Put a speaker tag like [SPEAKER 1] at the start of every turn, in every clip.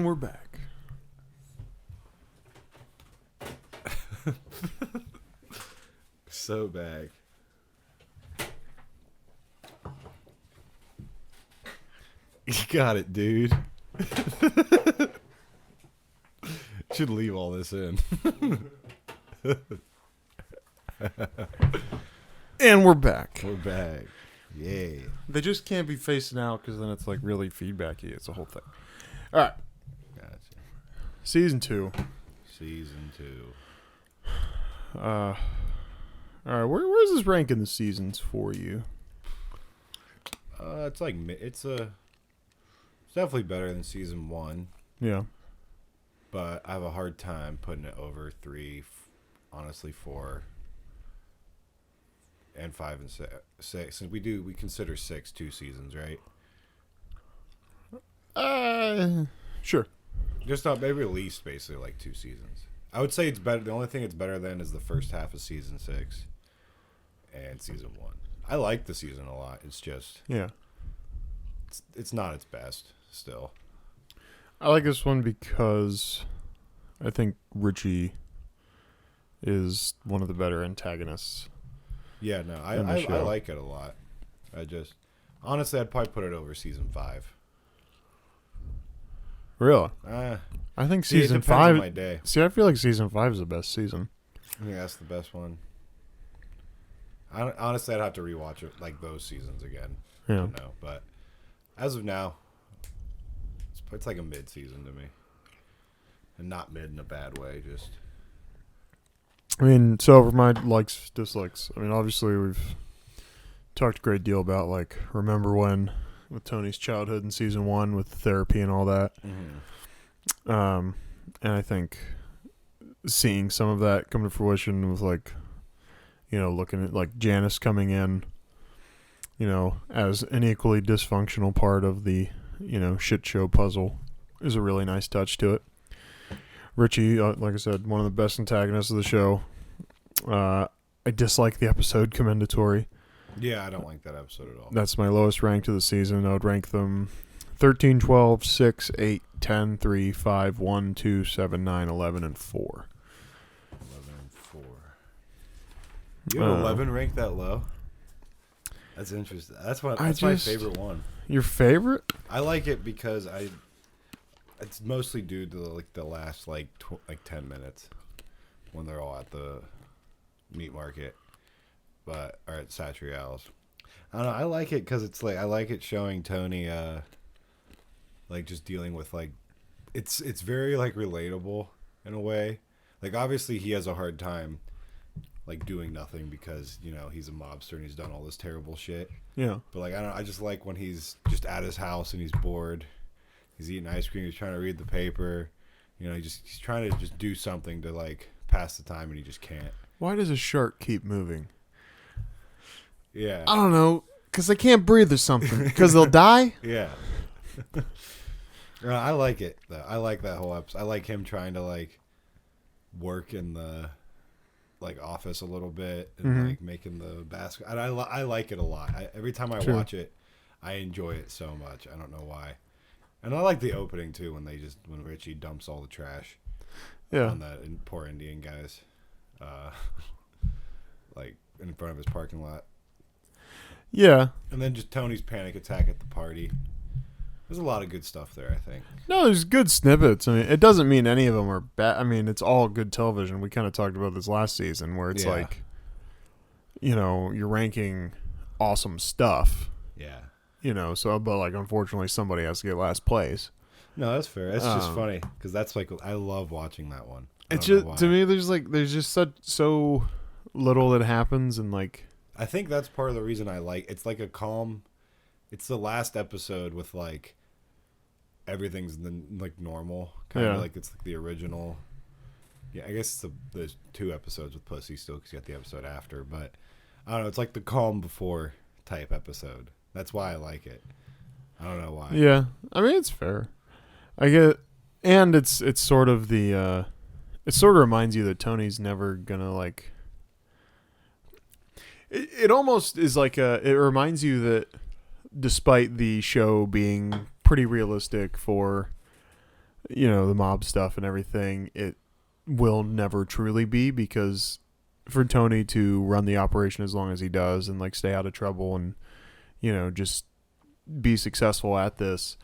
[SPEAKER 1] And we're back.
[SPEAKER 2] So back. You got it, dude. Should leave all this in.
[SPEAKER 1] And we're back.
[SPEAKER 2] We're back. Yay.
[SPEAKER 1] They just can't be facing out because then it's like really feedbacky. It's a whole thing. All right.
[SPEAKER 2] Gotcha.
[SPEAKER 1] Season 2.
[SPEAKER 2] Season 2.
[SPEAKER 1] All right. Where's this rank in the seasons for you?
[SPEAKER 2] It's like it's definitely better than season 1,
[SPEAKER 1] Yeah.
[SPEAKER 2] but I have a hard time putting it over 3, honestly 4, and 5 and 6. Since we consider 6 2 seasons, right?
[SPEAKER 1] Sure.
[SPEAKER 2] Just not maybe at least basically like 2 seasons. I would say it's better. The only thing it's better than is the first half of season 6 and season 1. I like the season a lot. It's just it's not its best still.
[SPEAKER 1] I like this one because I think Richie is one of the better antagonists.
[SPEAKER 2] Yeah, no, I like it a lot. I just honestly, I'd probably put it over season 5.
[SPEAKER 1] Really? I think season
[SPEAKER 2] it depends
[SPEAKER 1] 5.
[SPEAKER 2] on my day.
[SPEAKER 1] See, I feel like season 5 is the best season.
[SPEAKER 2] I think that's the best one. Honestly, I'd have to rewatch it like those seasons again.
[SPEAKER 1] Yeah.
[SPEAKER 2] No, but as of now, it's like a mid-season to me, and not mid in a bad way. Just
[SPEAKER 1] I mean, so for my likes, dislikes, I mean, obviously we've talked a great deal about, like, remember when with Tony's childhood in season 1 with therapy and all that.
[SPEAKER 2] mm-hmm.
[SPEAKER 1] And I think seeing some of that come to fruition with, like, you know, looking at, like, Janice coming in, you know, as an equally dysfunctional part of the, you know, shit show puzzle is a really nice touch to it. Richie, like I said, one of the best antagonists of the show. I dislike the episode Commendatory.
[SPEAKER 2] Yeah, I don't like that episode at all.
[SPEAKER 1] That's my lowest rank of the season. I would rank them 13, 12, 6, 8, 10, 3, 5, 1, 2, 7, 9, 11, and 4.
[SPEAKER 2] 11 and 4. You have 11 ranked that low? That's interesting. That's my favorite one.
[SPEAKER 1] Your favorite?
[SPEAKER 2] I like it because it's mostly due to like the last like 10 minutes when they're all at the meat market, or at Satriale's. I don't know. I like it because it's like I like it showing Tony, like just dealing with like, it's very like relatable in a way. Like obviously he has a hard time like doing nothing because you know he's a mobster and he's done all this terrible shit.
[SPEAKER 1] Yeah.
[SPEAKER 2] But like I just like when he's just at his house and he's bored. He's eating ice cream. He's trying to read the paper. You know, he's trying to just do something to like pass the time, and he just can't.
[SPEAKER 1] Why does a shark keep moving?
[SPEAKER 2] Yeah.
[SPEAKER 1] I don't know. Because they can't breathe or something. Because they'll die?
[SPEAKER 2] Yeah. I like it though. I like that whole episode. I like him trying to like work in the like office a little bit and like making the basket. And I like it a lot. Every time I watch it, I enjoy it so much. I don't know why. And I like the opening too when Richie dumps all the trash on that poor Indian guys, like in front of his parking lot.
[SPEAKER 1] Yeah.
[SPEAKER 2] And then just Tony's panic attack at the party. There's a lot of good stuff there, I think.
[SPEAKER 1] No, there's good snippets. I mean, it doesn't mean any of them are bad. I mean, it's all good television. We kind of talked about this last season where it's like, you know, you're ranking awesome stuff.
[SPEAKER 2] Yeah.
[SPEAKER 1] You know, so, but like, unfortunately, somebody has to get last place.
[SPEAKER 2] No, that's fair. That's just funny because that's like, I love watching that one.
[SPEAKER 1] It's just, to me, there's just so little that happens, and like,
[SPEAKER 2] I think that's part of the reason I like it's like a calm, it's the last episode with like, everything's like normal, kind of like it's like the original. Yeah, I guess there's 2 episodes with Pussy still because you got the episode after, but I don't know. It's like the calm before type episode. That's why I like it. I don't know why.
[SPEAKER 1] Yeah, I mean it's fair. I get, and it's sort of the, it sort of reminds you that Tony's never gonna like. It almost is like it reminds you that despite the show being pretty realistic for, the mob stuff and everything, it will never truly be, because for Tony to run the operation as long as he does and like stay out of trouble and just be successful at this,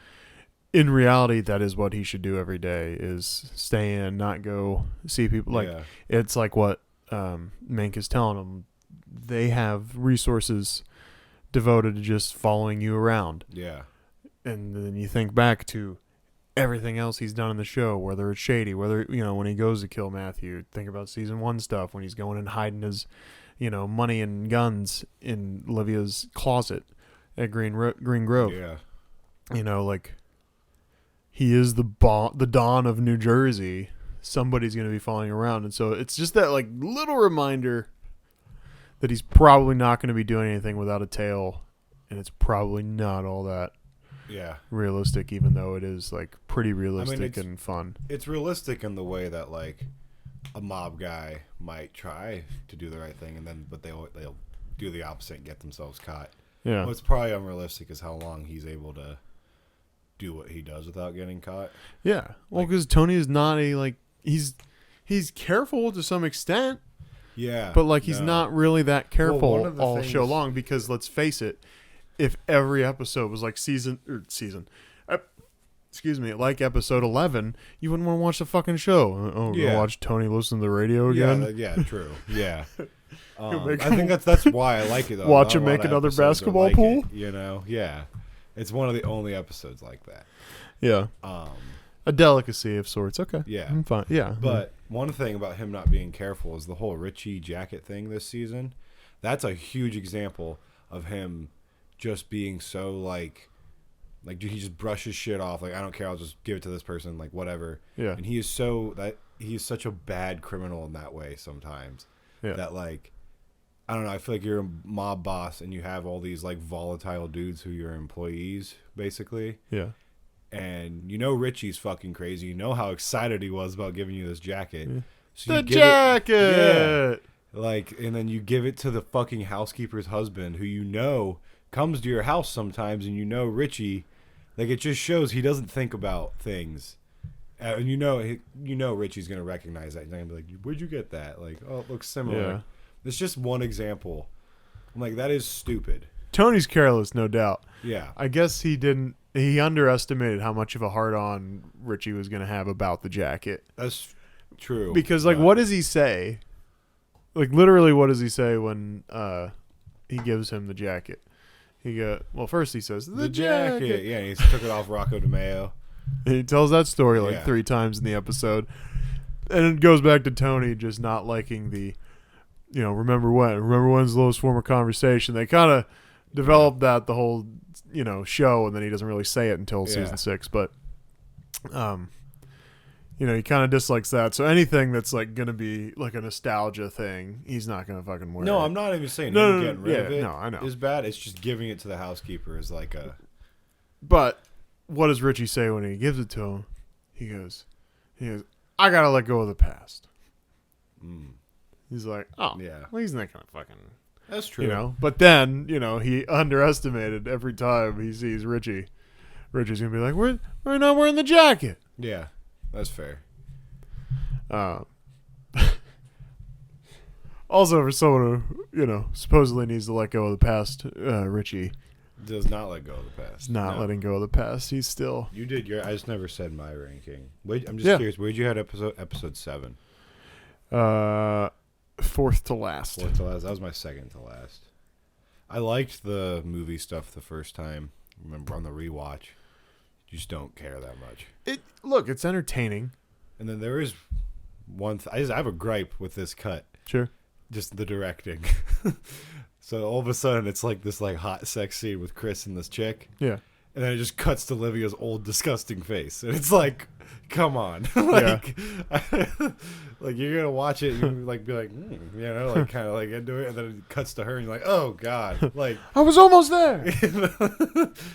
[SPEAKER 1] in reality that is what he should do every day, is stay in, not go see people. Like it's like what Mink is telling him, they have resources devoted to just following you around.
[SPEAKER 2] Yeah.
[SPEAKER 1] And then you think back to everything else he's done in the show, whether it's shady, whether when he goes to kill Matthew, think about season 1 stuff when he's going and hiding his money and guns in Olivia's closet at Green Grove.
[SPEAKER 2] Yeah.
[SPEAKER 1] Like he is the Don of New Jersey. Somebody's going to be following around, and so it's just that like little reminder that he's probably not going to be doing anything without a tail, and it's probably not all that realistic, even though it is like pretty realistic and fun.
[SPEAKER 2] It's realistic in the way that like a mob guy might try to do the right thing, but they'll do the opposite and get themselves caught.
[SPEAKER 1] Yeah.
[SPEAKER 2] What's probably unrealistic is how long he's able to do what he does without getting caught.
[SPEAKER 1] Yeah. Well, because Tony is not he's careful to some extent.
[SPEAKER 2] Yeah.
[SPEAKER 1] But like he's not really that careful all
[SPEAKER 2] things...
[SPEAKER 1] show long, because let's face it, if every episode was like like episode 11, you wouldn't want to watch the fucking show. Gonna watch Tony listen to the radio again?
[SPEAKER 2] Yeah, true. Yeah. I think that's why I like it, though.
[SPEAKER 1] Watch him make another basketball pool?
[SPEAKER 2] Yeah. It's one of the only episodes like that.
[SPEAKER 1] Yeah. A delicacy of sorts. Okay.
[SPEAKER 2] Yeah.
[SPEAKER 1] I'm fine. Yeah.
[SPEAKER 2] But one thing about him not being careful is the whole Richie jacket thing this season. That's a huge example of him just being so like he just brushes shit off. Like, I don't care. I'll just give it to this person. Like, whatever.
[SPEAKER 1] Yeah.
[SPEAKER 2] And he is such a bad criminal in that way sometimes.
[SPEAKER 1] Yeah.
[SPEAKER 2] That like, I don't know. I feel like you're a mob boss and you have all these like volatile dudes who are your employees, basically.
[SPEAKER 1] Yeah.
[SPEAKER 2] And Richie's fucking crazy. You know how excited he was about giving you this jacket. Yeah. So
[SPEAKER 1] the jacket!
[SPEAKER 2] And then you give it to the fucking housekeeper's husband, who comes to your house sometimes, and Richie, like, it just shows he doesn't think about things. And Richie's going to recognize that. He's not going to be like, where'd you get that? Like, oh, it looks similar.
[SPEAKER 1] Yeah.
[SPEAKER 2] It's just one example. I'm like, that is stupid.
[SPEAKER 1] Tony's careless, no doubt.
[SPEAKER 2] Yeah.
[SPEAKER 1] I guess he underestimated how much of a hard-on Richie was going to have about the jacket.
[SPEAKER 2] That's true.
[SPEAKER 1] Because, like, what does he say? Like, literally, what does he say when he gives him the jacket? First he says, the jacket.
[SPEAKER 2] Yeah, he took it off Rocco DeMeo.
[SPEAKER 1] And he tells that story like 3 times in the episode. And it goes back to Tony just not liking the, remember when's the lowest form of conversation. They kind of developed that the whole, show, and then he doesn't really say it until season 6. But, he kind of dislikes that. So anything that's like going to be like a nostalgia thing, he's not going to fucking wear it.
[SPEAKER 2] No, I'm not even saying getting rid of it
[SPEAKER 1] I know.
[SPEAKER 2] is bad. It's just giving it to the housekeeper is like a...
[SPEAKER 1] But what does Richie say when he gives it to him? He goes, I got to let go of the past. He's like, oh, yeah. Well, he's not going to fucking...
[SPEAKER 2] That's true.
[SPEAKER 1] But then, he underestimated every time he sees Richie. Richie's going to be like, we're not wearing the jacket.
[SPEAKER 2] Yeah, that's fair.
[SPEAKER 1] Also, for someone who, supposedly needs to let go of the past, Richie
[SPEAKER 2] does not let go of the past.
[SPEAKER 1] Letting go of the past. He's still...
[SPEAKER 2] You did your... I just never said my ranking. I'm just curious. Where'd you have episode 7?
[SPEAKER 1] 4th to last.
[SPEAKER 2] 4th to last. That was my 2nd to last. I liked the movie stuff the first time. Remember on the rewatch. You just don't care that much.
[SPEAKER 1] Look, it's entertaining.
[SPEAKER 2] And then there is one... I have a gripe with this cut.
[SPEAKER 1] Sure.
[SPEAKER 2] Just the directing. So all of a sudden it's like this like hot sex scene with Chris and this chick.
[SPEAKER 1] Yeah.
[SPEAKER 2] And then it just cuts to Livia's old disgusting face. And it's like, come on. Like you're going to watch it and you like be like, like kind of like into it. And then it cuts to her and you're like, oh God. Like
[SPEAKER 1] I was almost there.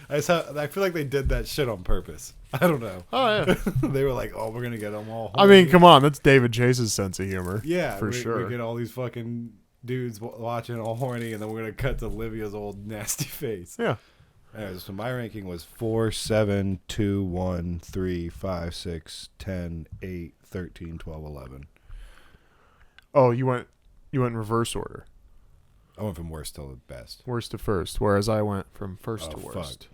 [SPEAKER 2] I feel like they did that shit on purpose. I don't know.
[SPEAKER 1] Oh yeah.
[SPEAKER 2] They were like, oh, we're going to get them all horny.
[SPEAKER 1] I mean, come on. That's David Chase's sense of humor.
[SPEAKER 2] Yeah.
[SPEAKER 1] For sure.
[SPEAKER 2] We get all these fucking dudes watching all horny, and then we're going to cut to Livia's old nasty face.
[SPEAKER 1] Yeah.
[SPEAKER 2] Anyway, so my ranking was 4, 7, 2, 1, 3, 5, 6, 10, 8, 13, 12, 11.
[SPEAKER 1] Oh, you went in reverse order.
[SPEAKER 2] I went from worst to best.
[SPEAKER 1] Worst to first, whereas I went from first to
[SPEAKER 2] fuck.
[SPEAKER 1] worst.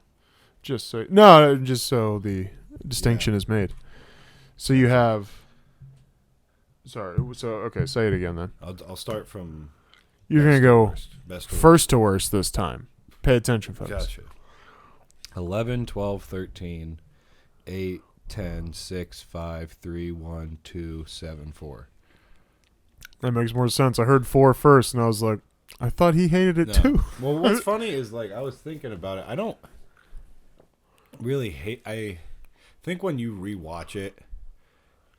[SPEAKER 1] Just so the distinction is made. So you have. Sorry. So okay, say it again then.
[SPEAKER 2] I'll start from.
[SPEAKER 1] You're gonna go
[SPEAKER 2] best to
[SPEAKER 1] first to worst this time. Pay attention, folks.
[SPEAKER 2] Gotcha. 11, 12, 13, 8, 10, 6, 5, 3, 1, 2, 7, 4.
[SPEAKER 1] That makes more sense. I heard 4 first, and I was like, I thought he hated it too.
[SPEAKER 2] Well, what's funny is like I was thinking about it. I don't really hate. I think when you rewatch it,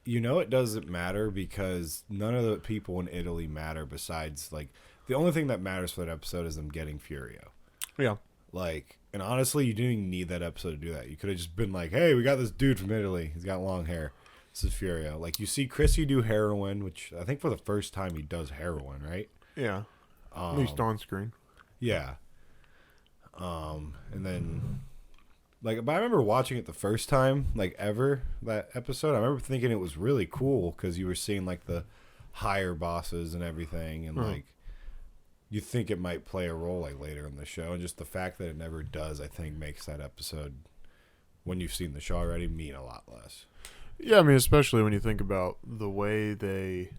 [SPEAKER 2] it doesn't matter because none of the people in Italy matter. Besides, like the only thing that matters for that episode is them getting Furio.
[SPEAKER 1] Yeah.
[SPEAKER 2] Like, and honestly, you didn't even need that episode to do that. You could have just been like, "Hey, we got this dude from Italy. He's got long hair. This is Furio." Like you see Chrissy do heroin, which I think for the first time he does heroin, right?
[SPEAKER 1] Yeah. At least on screen.
[SPEAKER 2] Yeah. And then, but I remember watching it the first time, that episode. I remember thinking it was really cool because you were seeing like the higher bosses and everything, and like you think it might play a role like later in the show, and just the fact that it never does, I think, makes that episode, when you've seen the show already, mean a lot less.
[SPEAKER 1] Yeah, I mean, especially when you think about the way they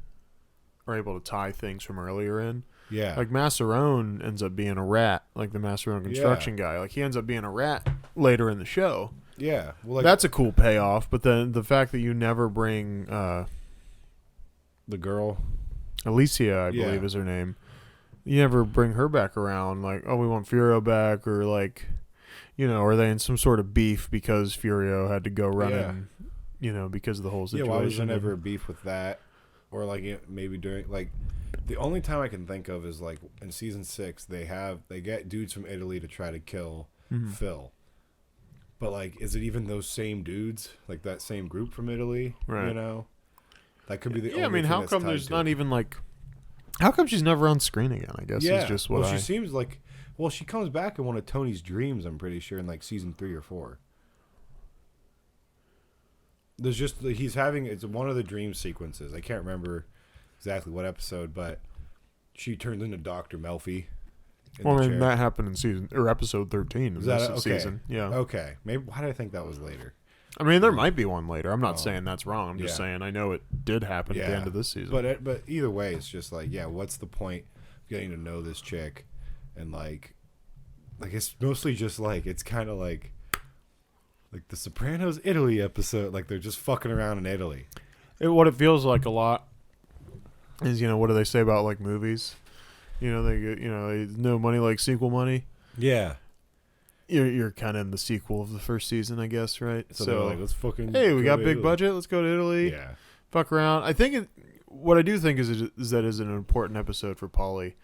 [SPEAKER 1] are able to tie things from earlier in.
[SPEAKER 2] Yeah.
[SPEAKER 1] Like Masserone ends up being a rat, like the Masserone construction guy. Like he ends up being a rat later in the show.
[SPEAKER 2] Yeah. Well, like,
[SPEAKER 1] that's a cool payoff, but then the fact that you never bring
[SPEAKER 2] the girl,
[SPEAKER 1] Alicia, I believe is her name. You never bring her back around, like, oh, we want Furio back, or like, are they in some sort of beef because Furio had to go running, because of the whole situation?
[SPEAKER 2] Yeah, why was there never a beef with that? Or like maybe during the only time I can think of is like in season 6 they get dudes from Italy to try to kill Phil. But like, is it even those same dudes, like that same group from Italy?
[SPEAKER 1] Right.
[SPEAKER 2] That could be the only.
[SPEAKER 1] Yeah, I mean, how come there's not even like? How come she's never on screen again? I guess is just what
[SPEAKER 2] she seems like. Well, she comes back in one of Tony's dreams. I'm pretty sure in like season 3 or 4. There's just it's one of the dream sequences. I can't remember exactly what episode, but she turns into Dr. Melfi.
[SPEAKER 1] Well, I mean, that happened in episode 13 of this season. Yeah.
[SPEAKER 2] Okay. Maybe. Why did I think that was later?
[SPEAKER 1] I mean, there might be one later. I'm not saying that's wrong. I'm just saying I know it did happen at the end of this season.
[SPEAKER 2] But either way, it's just like, what's the point of getting to know this chick? And like it's mostly just like, it's kind of like the Sopranos Italy episode. Like they're just fucking around in Italy.
[SPEAKER 1] What it feels like a lot is, what do they say about like movies? They get, no money like sequel money.
[SPEAKER 2] Yeah.
[SPEAKER 1] You're kind of in the sequel of the first season, I guess, right?
[SPEAKER 2] So like, let's fucking.
[SPEAKER 1] Hey, we got big budget. Let's go to Italy.
[SPEAKER 2] Yeah.
[SPEAKER 1] Fuck around. I think what I do think is that is an important episode for Paulie,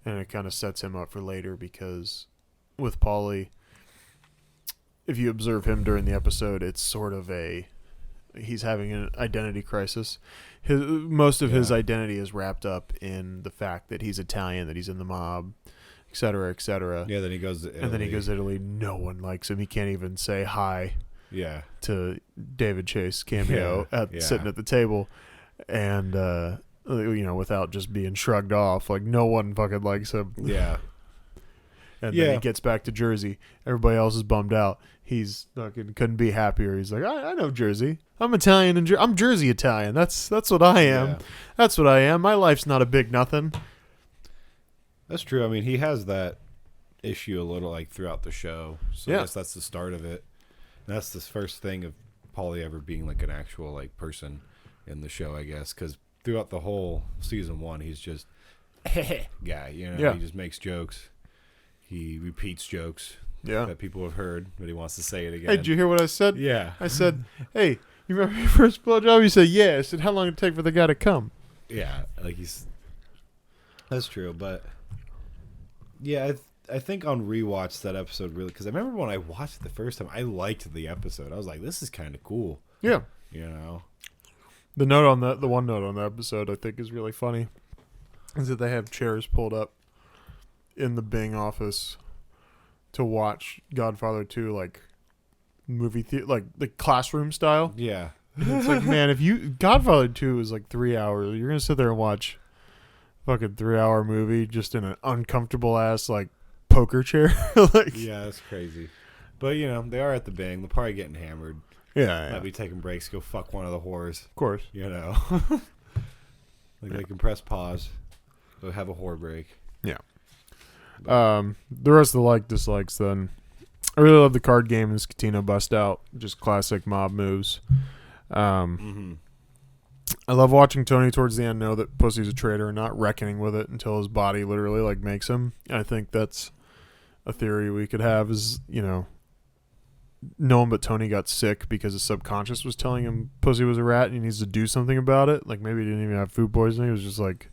[SPEAKER 1] and it kind of sets him up for later because with Paulie, if you observe him during the episode, it's sort of he's having an identity crisis. Most of his identity is wrapped up in the fact that he's Italian, that he's in the mob, et cetera, et cetera.
[SPEAKER 2] Yeah, then he goes to Italy.
[SPEAKER 1] And then he goes to Italy. No one likes him. He can't even say hi to David Chase cameo sitting at the table. And, without just being shrugged off. Like, no one fucking likes him.
[SPEAKER 2] Yeah.
[SPEAKER 1] And then he gets back to Jersey. Everybody else is bummed out. He's fucking couldn't be happier. He's like, I know Jersey. I'm Italian and I'm Jersey Italian. That's what I am.
[SPEAKER 2] Yeah.
[SPEAKER 1] That's what I am. My life's not a big nothing.
[SPEAKER 2] That's true. I mean, he has that issue a little like throughout the show. So I guess that's the start of it. And that's the first thing of Paulie ever being like an actual like person in the show, I guess, because throughout the whole season 1, he's just guy. He just makes jokes. He repeats jokes that people have heard, but he wants to say it again.
[SPEAKER 1] Hey, did you hear what I said?
[SPEAKER 2] Yeah.
[SPEAKER 1] I said, hey, you remember your first blowjob? You said, yeah. I said, how long did it take for the guy to come?
[SPEAKER 2] Yeah, like that's true, but yeah, I think on rewatch that episode really, because I remember when I watched it the first time, I liked the episode. I was like, this is kind of cool.
[SPEAKER 1] Yeah. The one note on the episode I think is really funny is that they have chairs pulled up in the Bing office to watch Godfather 2 like movie theater, like the classroom style.
[SPEAKER 2] Yeah.
[SPEAKER 1] It's like, man, if you Godfather 2 is like 3 hours, you're gonna sit there and watch fucking 3 hour movie just in an uncomfortable ass like poker chair. Like,
[SPEAKER 2] Yeah, that's crazy. But they are at the Bing. They're probably getting hammered.
[SPEAKER 1] yeah,
[SPEAKER 2] Might be taking breaks. Go fuck one of the whores.
[SPEAKER 1] of course.
[SPEAKER 2] Like they can press pause. Go have a whore break.
[SPEAKER 1] Yeah. The rest of the dislikes then. I really love the card game and Scatino bust out. Just classic mob moves. I love watching Tony towards the end know that Pussy's a traitor and not reckoning with it until his body literally like makes him. I think that's a theory we could have is, no one but Tony got sick because his subconscious was telling him Pussy was a rat and he needs to do something about it. Like maybe he didn't even have food poisoning. It was just like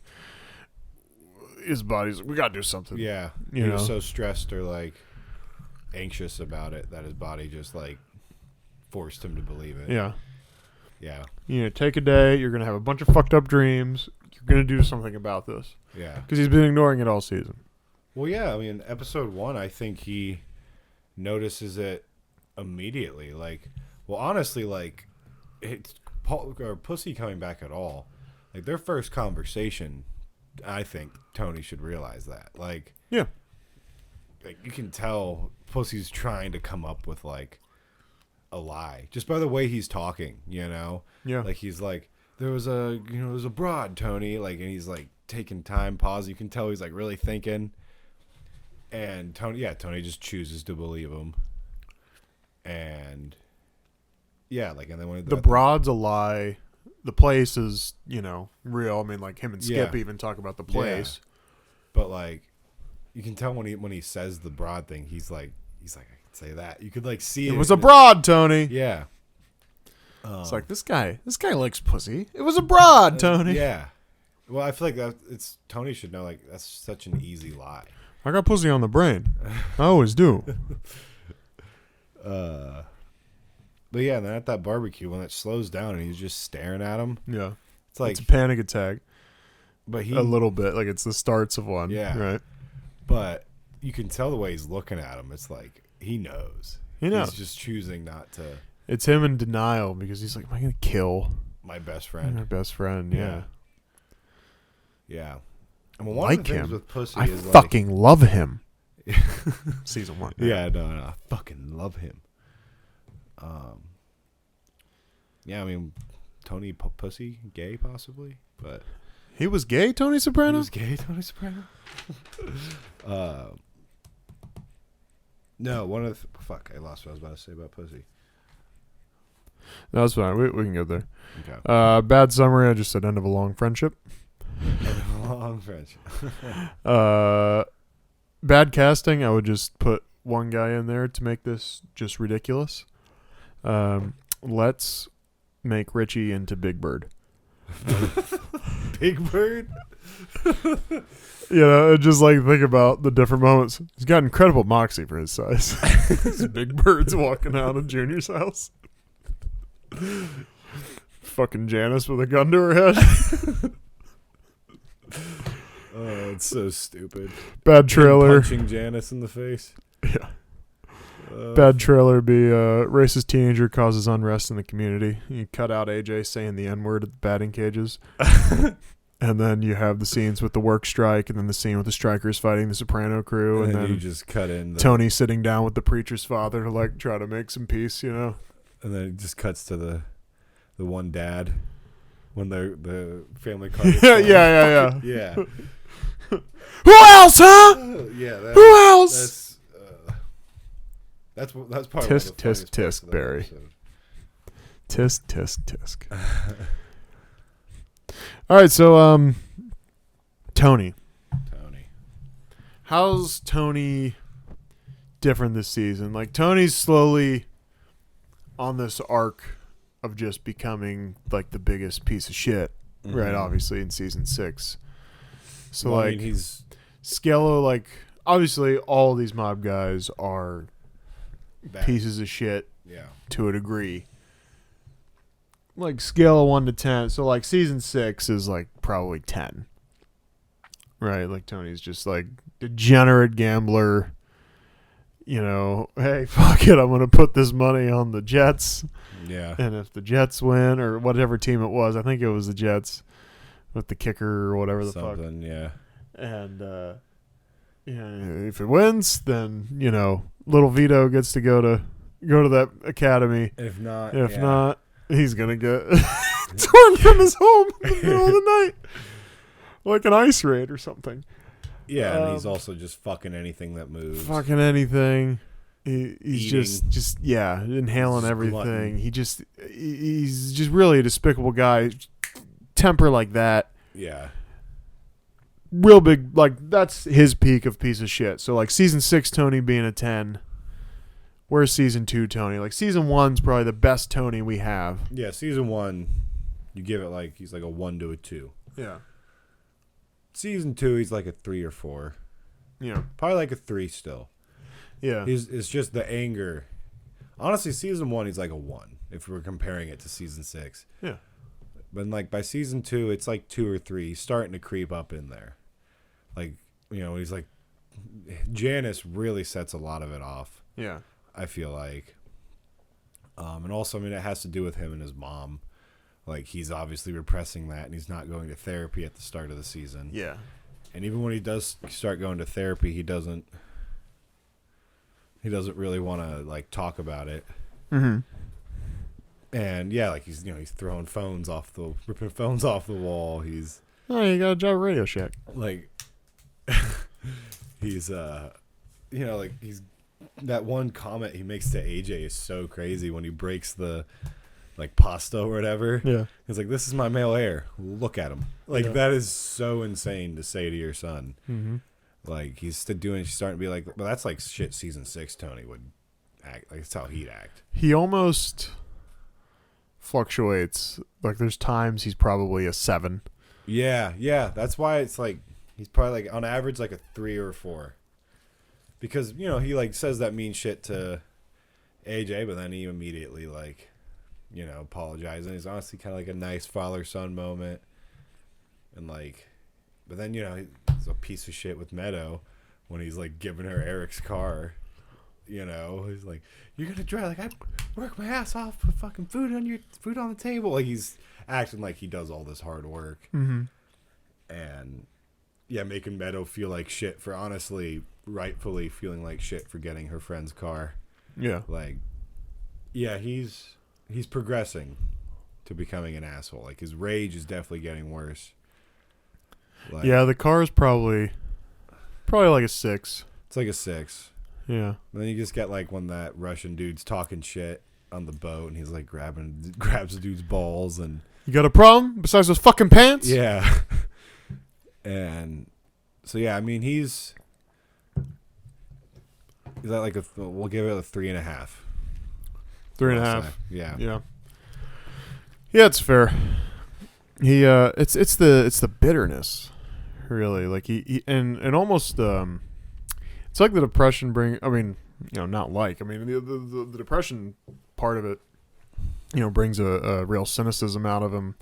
[SPEAKER 1] his body's like, we gotta do something.
[SPEAKER 2] Yeah. He was so stressed or like anxious about it that his body just like forced him to believe it.
[SPEAKER 1] Yeah.
[SPEAKER 2] Yeah.
[SPEAKER 1] Take a day. You're gonna have a bunch of fucked up dreams. You're gonna do something about this.
[SPEAKER 2] Yeah.
[SPEAKER 1] Because he's been ignoring it all season.
[SPEAKER 2] Well, yeah. I mean, episode 1, I think he notices it immediately. Like, well, honestly, like, it's Paul or Pussy coming back at all. Like their first conversation, I think Tony should realize that. Like,
[SPEAKER 1] yeah.
[SPEAKER 2] Like you can tell Pussy's trying to come up with like a lie just by the way he's talking,
[SPEAKER 1] Yeah.
[SPEAKER 2] Like he's like, there was a broad, Tony, like, and he's like taking time, pause. You can tell he's like really thinking. And Tony just chooses to believe him. And yeah, like, and then when
[SPEAKER 1] the broad's a lie. The place is, real. I mean, like him and Skip even talk about the place.
[SPEAKER 2] Yeah. But like, you can tell when he says the broad thing, he's like, I can say that. You could like see it.
[SPEAKER 1] It was a broad, Tony.
[SPEAKER 2] Yeah.
[SPEAKER 1] It's like this guy likes pussy. It was a broad, Tony.
[SPEAKER 2] Yeah. Well, I feel like Tony should know, like, that's such an easy lie.
[SPEAKER 1] I got pussy on the brain. I always do.
[SPEAKER 2] But yeah, then at that barbecue when it slows down and he's just staring at him.
[SPEAKER 1] Yeah.
[SPEAKER 2] It's like
[SPEAKER 1] it's a panic attack.
[SPEAKER 2] But
[SPEAKER 1] a little bit, like it's the starts of one.
[SPEAKER 2] Yeah.
[SPEAKER 1] Right.
[SPEAKER 2] But you can tell the way he's looking at him. It's like he knows.
[SPEAKER 1] He knows.
[SPEAKER 2] He's just choosing not to.
[SPEAKER 1] It's him in denial because he's like, am I going to kill
[SPEAKER 2] my best friend?
[SPEAKER 1] My best friend, yeah.
[SPEAKER 2] Yeah. I mean, one of the things with Pussy
[SPEAKER 1] I
[SPEAKER 2] is
[SPEAKER 1] fucking love him. Season 1.
[SPEAKER 2] Yeah, no, I fucking love him. Yeah, I mean, Tony Pussy, gay possibly, but
[SPEAKER 1] he was gay, Tony Soprano?
[SPEAKER 2] He was gay, Tony Soprano? No, one of the... Fuck, I lost what I was about to say about Pussy.
[SPEAKER 1] No, that's fine. We can get there.
[SPEAKER 2] Okay.
[SPEAKER 1] Bad summary, I just said end of a long friendship.
[SPEAKER 2] Long friendship.
[SPEAKER 1] Bad casting, I would just put one guy in there to make this just ridiculous. Let's make Richie into Big Bird.
[SPEAKER 2] Big Bird?
[SPEAKER 1] Just like think about the different moments. He's got incredible moxie for his size. Big Bird's walking out of Junior's house. Fucking Janice with a gun to her head.
[SPEAKER 2] Oh, it's so stupid.
[SPEAKER 1] Bad trailer.
[SPEAKER 2] Punching Janice in the face.
[SPEAKER 1] Yeah. Bad trailer be racist teenager causes unrest in the community. You cut out AJ saying the N-word at the batting cages. And then you have the scenes with the work strike and then the scene with the strikers fighting the Soprano crew. And then
[SPEAKER 2] you just cut in
[SPEAKER 1] Tony sitting down with the preacher's father to like try to make some peace,
[SPEAKER 2] And then it just cuts to the one dad when the family car. Yeah.
[SPEAKER 1] Who else, huh? Who else?
[SPEAKER 2] That's part
[SPEAKER 1] tisk,
[SPEAKER 2] of the
[SPEAKER 1] tisk, tisk, Barry.
[SPEAKER 2] Episode.
[SPEAKER 1] Tisk, tisk, tisk. All right, so Tony. How's Tony different this season? Like Tony's slowly on this arc of just becoming like the biggest piece of shit, right? Obviously in season 6. So
[SPEAKER 2] well,
[SPEAKER 1] like
[SPEAKER 2] I mean, he's
[SPEAKER 1] Skello, like obviously all these mob guys are
[SPEAKER 2] bad.
[SPEAKER 1] Pieces of shit,
[SPEAKER 2] yeah,
[SPEAKER 1] to a degree. Like scale of 1 to 10, so like season 6 is like probably 10, right? Like Tony's just like degenerate gambler. hey, fuck it, I'm going to put this money on the Jets.
[SPEAKER 2] Yeah.
[SPEAKER 1] And if the Jets win, or whatever team it was, I think it was the Jets with the kicker or whatever the fuck.
[SPEAKER 2] Something, yeah.
[SPEAKER 1] And if it wins, then little Vito gets to go to that academy.
[SPEAKER 2] If not,
[SPEAKER 1] If not, he's gonna get torn from his home in the middle of the night, like an ice raid or something.
[SPEAKER 2] Yeah, and he's also just fucking anything that moves.
[SPEAKER 1] Fucking anything. He's
[SPEAKER 2] Eating.
[SPEAKER 1] just inhaling
[SPEAKER 2] Just
[SPEAKER 1] everything.
[SPEAKER 2] glutton.
[SPEAKER 1] He's just really a despicable guy. Temper like that.
[SPEAKER 2] Yeah.
[SPEAKER 1] Real big, like, that's his peak of piece of shit. So, like, season 6 Tony being a 10. Where's season 2 Tony? Like, season 1's probably the best Tony we have.
[SPEAKER 2] Yeah, season 1, you give it like, he's like a 1 to a 2.
[SPEAKER 1] Yeah.
[SPEAKER 2] Season 2, he's like a 3 or 4.
[SPEAKER 1] Yeah.
[SPEAKER 2] Probably like a 3 still.
[SPEAKER 1] Yeah.
[SPEAKER 2] It's just the anger. Honestly, season 1, he's like a 1 if we're comparing it to season 6.
[SPEAKER 1] Yeah.
[SPEAKER 2] But like by season 2, it's like 2 or 3. He's starting to creep up in there. Like, he's like, Janice really sets a lot of it off.
[SPEAKER 1] Yeah.
[SPEAKER 2] I feel like. And also, I mean, it has to do with him and his mom. Like, he's obviously repressing that, and he's not going to therapy at the start of the season.
[SPEAKER 1] Yeah.
[SPEAKER 2] And even when he does start going to therapy, he doesn't really want to, like, talk about it.
[SPEAKER 1] Mm-hmm.
[SPEAKER 2] And, yeah, like, he's throwing ripping phones off the wall. He's...
[SPEAKER 1] Oh, you got a job at Radio Shack.
[SPEAKER 2] Like, he's, like, he's... That one comment he makes to AJ is so crazy when he breaks the, like, pasta or whatever.
[SPEAKER 1] Yeah.
[SPEAKER 2] He's like, this is my male heir. Look at him. Like, that is so insane to say to your son.
[SPEAKER 1] Mm-hmm.
[SPEAKER 2] Like, he's starting to be like, well, that's like shit season 6 Tony would act. Like, that's how he'd act.
[SPEAKER 1] He almost fluctuates. Like, there's times he's probably a 7.
[SPEAKER 2] Yeah. That's why it's like, he's probably like, on average, like a 3 or a 4. Because, he like says that mean shit to AJ, but then he immediately like, apologizes. And he's honestly kind of like a nice father-son moment. And like, but then, he's a piece of shit with Meadow when he's like giving her Eric's car. He's like, you're going to drive. Like, I work my ass off, put fucking food on the table. Like, he's acting like he does all this hard work.
[SPEAKER 1] Mm-hmm.
[SPEAKER 2] And yeah, making Meadow feel like shit for honestly, rightfully feeling like shit for getting her friend's car.
[SPEAKER 1] Yeah.
[SPEAKER 2] Like, yeah, he's progressing to becoming an asshole. Like, his rage is definitely getting worse. Like,
[SPEAKER 1] Yeah, the car is probably like a 6.
[SPEAKER 2] it's like a 6.
[SPEAKER 1] Yeah.
[SPEAKER 2] And then you just get like when that Russian dude's talking shit on the boat, and he's like grabs the dude's balls, and
[SPEAKER 1] You got a problem besides those fucking pants?
[SPEAKER 2] yeah. And so yeah, I mean he's that like we'll give it a 3.5.
[SPEAKER 1] 3.5.
[SPEAKER 2] Yeah.
[SPEAKER 1] Yeah. Yeah, it's fair. He it's the bitterness, really. Like he and almost it's like the depression not like. I mean the depression part of it, brings a real cynicism out of him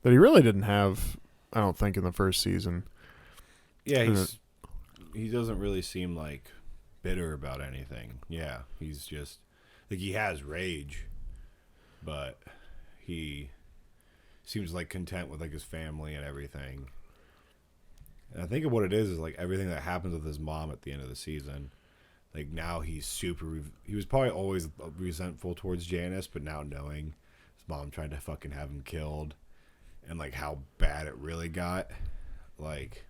[SPEAKER 1] that he really didn't have, I don't think, in the first season.
[SPEAKER 2] Yeah, he doesn't really seem like bitter about anything. Yeah, he's just like he has rage, but he seems like content with like his family and everything. And I think of what it is like everything that happens with his mom at the end of the season. Like now he was probably always resentful towards Janice, but now knowing his mom tried to fucking have him killed and like how bad it really got, like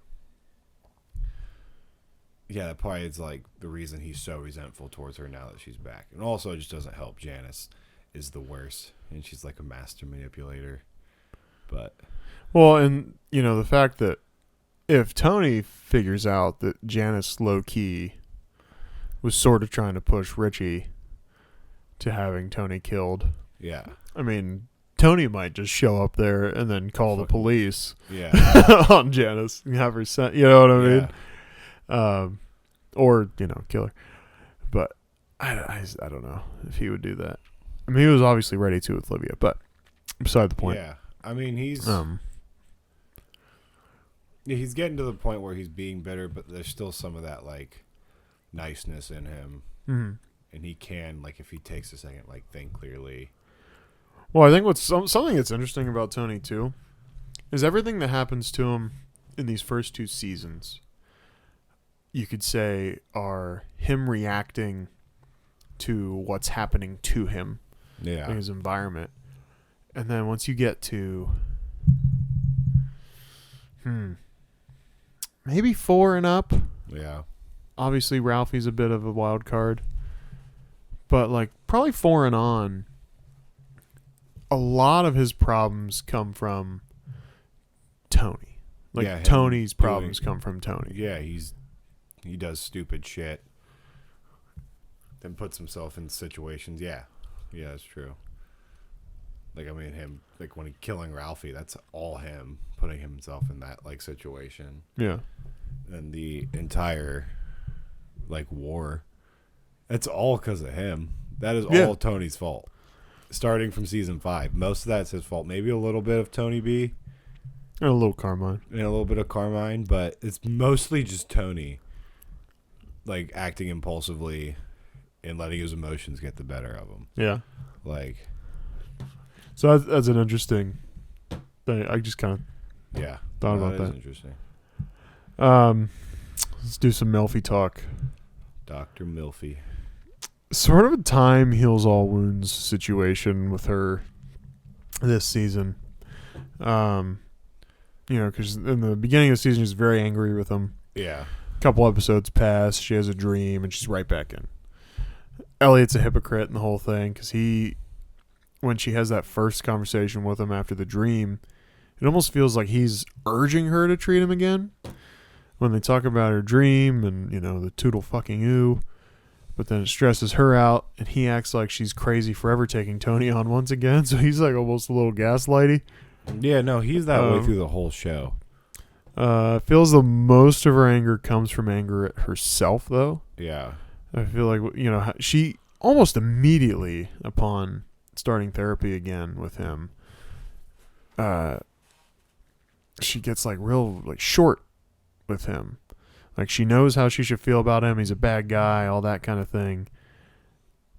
[SPEAKER 2] yeah, that probably is like the reason he's so resentful towards her now that she's back. And also it just doesn't help. Janice is the worst, and she's like a master manipulator. But
[SPEAKER 1] and the fact that if Tony figures out that Janice low key was sort of trying to push Richie to having Tony killed,
[SPEAKER 2] yeah,
[SPEAKER 1] I mean, Tony might just show up there and then call the police
[SPEAKER 2] yeah,
[SPEAKER 1] on Janice and have her sent. You know what I mean? Or kill her. But I don't know if he would do that. I mean, he was obviously ready to with Livia, but beside the point.
[SPEAKER 2] Yeah, I mean he's getting to the point where he's being bitter, but there's still some of that like niceness in him.
[SPEAKER 1] Mm-hmm.
[SPEAKER 2] and he can, like, if he takes a second, like, think clearly.
[SPEAKER 1] Well, I think what's something that's interesting about Tony too is everything that happens to him in these first 2 seasons. You could say are him reacting to what's happening to him
[SPEAKER 2] Yeah.
[SPEAKER 1] in his environment, and then once you get to maybe 4 and up,
[SPEAKER 2] Yeah.
[SPEAKER 1] obviously Ralphie's a bit of a wild card, but like probably 4 and on, a lot of his problems come from Tony. Like
[SPEAKER 2] Yeah, him
[SPEAKER 1] Tony's
[SPEAKER 2] doing-
[SPEAKER 1] problems come from Tony.
[SPEAKER 2] Yeah, he does stupid shit, then puts himself in situations. Yeah, that's true. Like, I mean, him, like, when he killing Ralphie, that's all him putting himself in that, like, situation.
[SPEAKER 1] Yeah.
[SPEAKER 2] And the entire, like, war, it's all because of him. That is all Tony's fault. Starting from season 5, most of that's his fault. Maybe a little bit of Tony B
[SPEAKER 1] And a little Carmine.
[SPEAKER 2] and a little bit of Carmine, but it's mostly just Tony, like, acting impulsively and letting his emotions get the better of him.
[SPEAKER 1] Yeah.
[SPEAKER 2] Like,
[SPEAKER 1] So that's an interesting thing. I just kind of
[SPEAKER 2] yeah,
[SPEAKER 1] thought
[SPEAKER 2] no,
[SPEAKER 1] about
[SPEAKER 2] is
[SPEAKER 1] that.
[SPEAKER 2] interesting.
[SPEAKER 1] Let's do some Melfi talk.
[SPEAKER 2] Dr. Milfy.
[SPEAKER 1] Sort of a time heals all wounds situation with her this season. Because in the beginning of the season, she's very angry with him.
[SPEAKER 2] Yeah.
[SPEAKER 1] A couple episodes pass, she has a dream, and she's right back in. Elliot's a hypocrite in the whole thing because when she has that first conversation with him after the dream, it almost feels like he's urging her to treat him again. When they talk about her dream and, the toodle fucking ooh, but then it stresses her out, and he acts like she's crazy forever taking Tony on once again, so he's like almost a little gaslighty.
[SPEAKER 2] Yeah, no, he's that way through the whole show.
[SPEAKER 1] Feels the most of her anger comes from anger at herself, though.
[SPEAKER 2] Yeah.
[SPEAKER 1] I feel like, she almost immediately upon starting therapy again with him, she gets real short with him. Like, she knows how she should feel about him. He's a bad guy, all that kind of thing.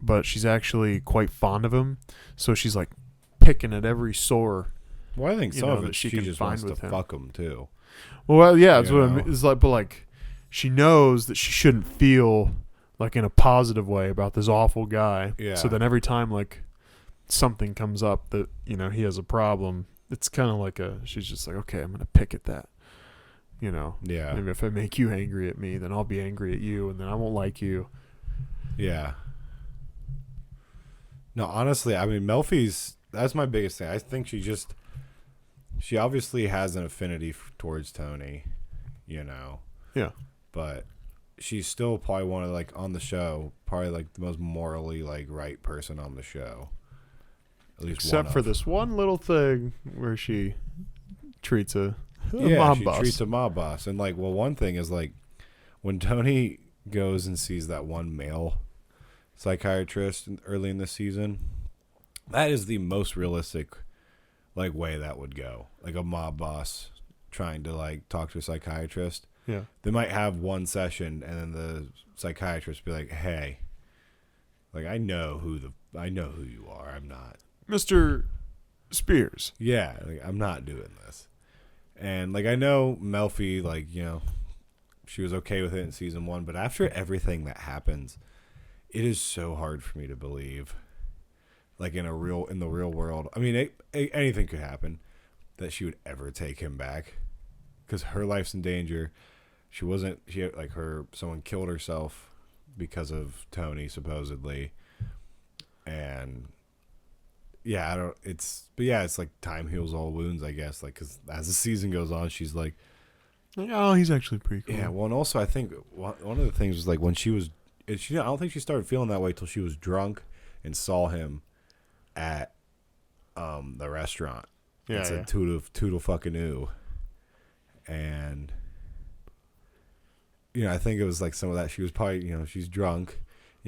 [SPEAKER 1] But she's actually quite fond of him. So she's picking at every sore.
[SPEAKER 2] Well, I think some of
[SPEAKER 1] that
[SPEAKER 2] it
[SPEAKER 1] she
[SPEAKER 2] she
[SPEAKER 1] can
[SPEAKER 2] just
[SPEAKER 1] find
[SPEAKER 2] wants to
[SPEAKER 1] with him.
[SPEAKER 2] fuck him too.
[SPEAKER 1] Well, yeah, that's
[SPEAKER 2] You
[SPEAKER 1] what I
[SPEAKER 2] know?
[SPEAKER 1] mean. It's but she knows that she shouldn't feel in a positive way about this awful guy.
[SPEAKER 2] Yeah.
[SPEAKER 1] So then every time something comes up that he has a problem, it's kind of she's just okay, I'm gonna pick at that.
[SPEAKER 2] Yeah.
[SPEAKER 1] Maybe if I make you angry at me, then I'll be angry at you, and then I won't like you.
[SPEAKER 2] Yeah. No, honestly, I mean, that's my biggest thing. I think she obviously has an affinity towards Tony,
[SPEAKER 1] Yeah.
[SPEAKER 2] but she's still probably one of on the show, probably the most morally right person on the show. At least
[SPEAKER 1] Except for this one little thing where she treats a
[SPEAKER 2] yeah,
[SPEAKER 1] mob
[SPEAKER 2] she
[SPEAKER 1] boss.
[SPEAKER 2] treats a mob boss, and one thing is when Tony goes and sees that one male psychiatrist early in the season, that is the most realistic way that would go. A mob boss trying to talk to a psychiatrist.
[SPEAKER 1] Yeah.
[SPEAKER 2] They might have one session, and then the psychiatrist be like, "Hey, I know who you are. I'm not
[SPEAKER 1] Mr. Spears.
[SPEAKER 2] Yeah, I'm not doing this." And I know Melfi, she was okay with it in season 1, but after everything that happens, it is so hard for me to believe, in the real world. I mean, anything could happen that she would ever take him back, because her life's in danger. Someone killed herself because of Tony supposedly, and yeah, it's time heals all wounds, I guess. Because as the season goes on, she's
[SPEAKER 1] Oh, he's actually pretty cool.
[SPEAKER 2] yeah. Well, and also I think one of the things was when she was, I don't think she started feeling that way till she was drunk and saw him at the restaurant.
[SPEAKER 1] Yeah,
[SPEAKER 2] And said toodle fucking ooh, and I think it was some of that. She was probably she's drunk.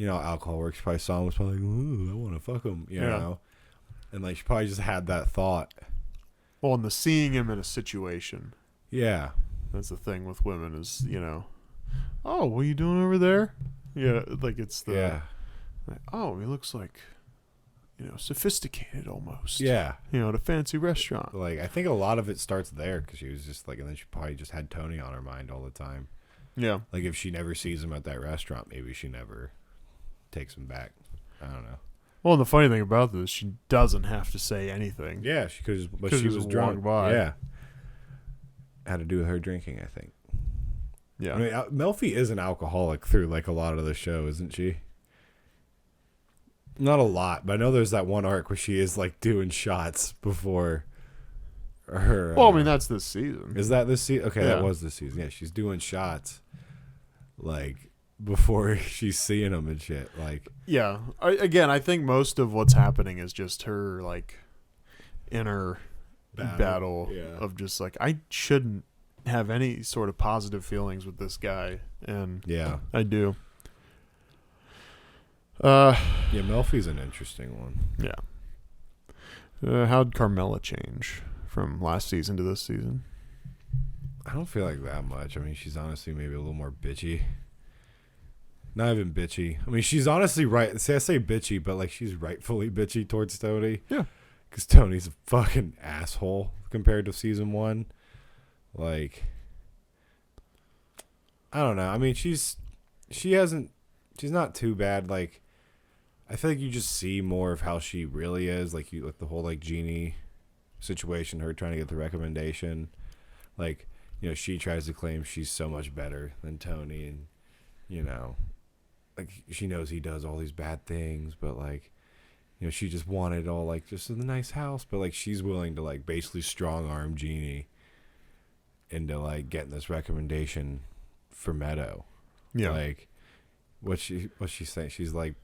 [SPEAKER 2] Alcohol works. She probably saw him, was probably ooh, I want to fuck him. You know. And she probably just had that thought.
[SPEAKER 1] Well, and the seeing him in a situation.
[SPEAKER 2] Yeah.
[SPEAKER 1] That's the thing with women is, oh, what are you doing over there? Yeah, like it's the
[SPEAKER 2] Yeah.
[SPEAKER 1] like, oh, he looks like sophisticated almost.
[SPEAKER 2] Yeah.
[SPEAKER 1] At a fancy restaurant.
[SPEAKER 2] Like, I think a lot of it starts there because she was just like, and then she probably just had Tony on her mind all the time.
[SPEAKER 1] Yeah.
[SPEAKER 2] Like, if she never sees him at that restaurant, maybe she never takes him back. I don't know.
[SPEAKER 1] Well, and the funny thing about this, she doesn't have to say anything.
[SPEAKER 2] Yeah, she could, but
[SPEAKER 1] Could've
[SPEAKER 2] she
[SPEAKER 1] just
[SPEAKER 2] was
[SPEAKER 1] walked
[SPEAKER 2] drunk.
[SPEAKER 1] by.
[SPEAKER 2] Yeah, had to do with her drinking, I think.
[SPEAKER 1] Yeah.
[SPEAKER 2] I mean, Melfi is an alcoholic through like a lot of the show, isn't she? Not a lot, but I know there's that one arc where she is like doing shots before her.
[SPEAKER 1] Well, I mean, that's this season.
[SPEAKER 2] Is that this season? Okay,
[SPEAKER 1] Yeah.
[SPEAKER 2] that was this season. Yeah, she's doing shots like before she's seeing them and shit. Like,
[SPEAKER 1] Yeah. I think most of what's happening is just her like inner battle
[SPEAKER 2] Yeah.
[SPEAKER 1] of just like, I shouldn't have any sort of positive feelings with this guy, and
[SPEAKER 2] yeah,
[SPEAKER 1] I do.
[SPEAKER 2] yeah. Melfi's an interesting one.
[SPEAKER 1] Yeah. How'd Carmela change from last season to this season?
[SPEAKER 2] I don't feel like that much. I mean, she's honestly maybe a little more bitchy. Not even bitchy. I mean, she's honestly right. See, I say bitchy, but like she's rightfully bitchy towards Tony.
[SPEAKER 1] Yeah.
[SPEAKER 2] Because Tony's a fucking asshole compared to season 1. Like, I don't know. I mean, she's not too bad. Like, I feel like you just see more of how she really is. Like, you like the whole like Jeannie situation, her trying to get the recommendation. Like, she tries to claim she's so much better than Tony, and like she knows he does all these bad things, but like, she just wanted all like just in the nice house, but like she's willing to like basically strong arm Jeannie into like getting this recommendation for Meadow.
[SPEAKER 1] Yeah.
[SPEAKER 2] Like, what she saying? She's like,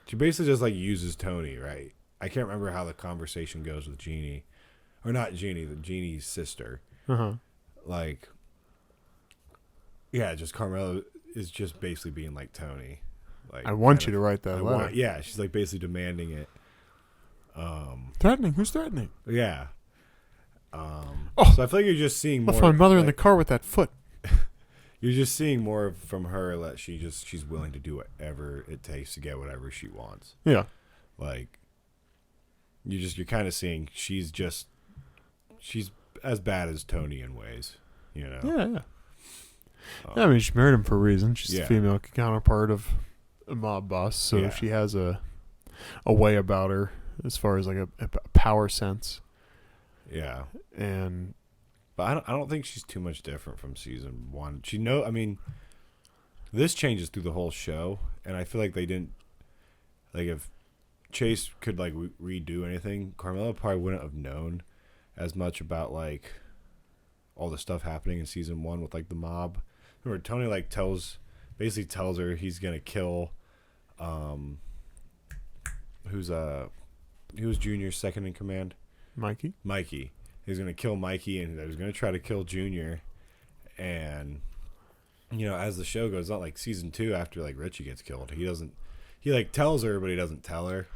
[SPEAKER 2] she basically just like uses Tony, right? I can't remember how the conversation goes with Jeannie, or not Jeannie, the Jeannie's sister.
[SPEAKER 1] Uh-huh.
[SPEAKER 2] Like, yeah, just Carmela is just basically being like Tony. Like,
[SPEAKER 1] I want you to write that letter.
[SPEAKER 2] Yeah, she's like basically demanding it.
[SPEAKER 1] Threatening? Who's threatening?
[SPEAKER 2] Yeah.
[SPEAKER 1] Oh,
[SPEAKER 2] so I feel like you're just seeing more.
[SPEAKER 1] left my mother in the
[SPEAKER 2] like,
[SPEAKER 1] car with that foot.
[SPEAKER 2] You're just seeing more from her that she's willing to do whatever it takes to get whatever she wants.
[SPEAKER 1] Yeah.
[SPEAKER 2] Like, you're kind of seeing she's as bad as Tony in ways,
[SPEAKER 1] Yeah, yeah. Yeah, I mean, she married him for a reason. She's the female counterpart of a mob boss, so she has a way about her as far as like a power sense.
[SPEAKER 2] Yeah.
[SPEAKER 1] But
[SPEAKER 2] I don't think she's too much different from season 1. I mean, this changes through the whole show, and I feel like they didn't, like, if Chase could like redo anything, Carmela probably wouldn't have known as much about like all the stuff happening in season 1 with like the mob. Remember, Tony like basically tells her he's gonna kill who's Junior's second in command?
[SPEAKER 1] Mikey.
[SPEAKER 2] He's gonna kill Mikey, and he was gonna try to kill Junior. And as the show goes on, like season 2, after like Richie gets killed, he like tells her, but he doesn't tell her.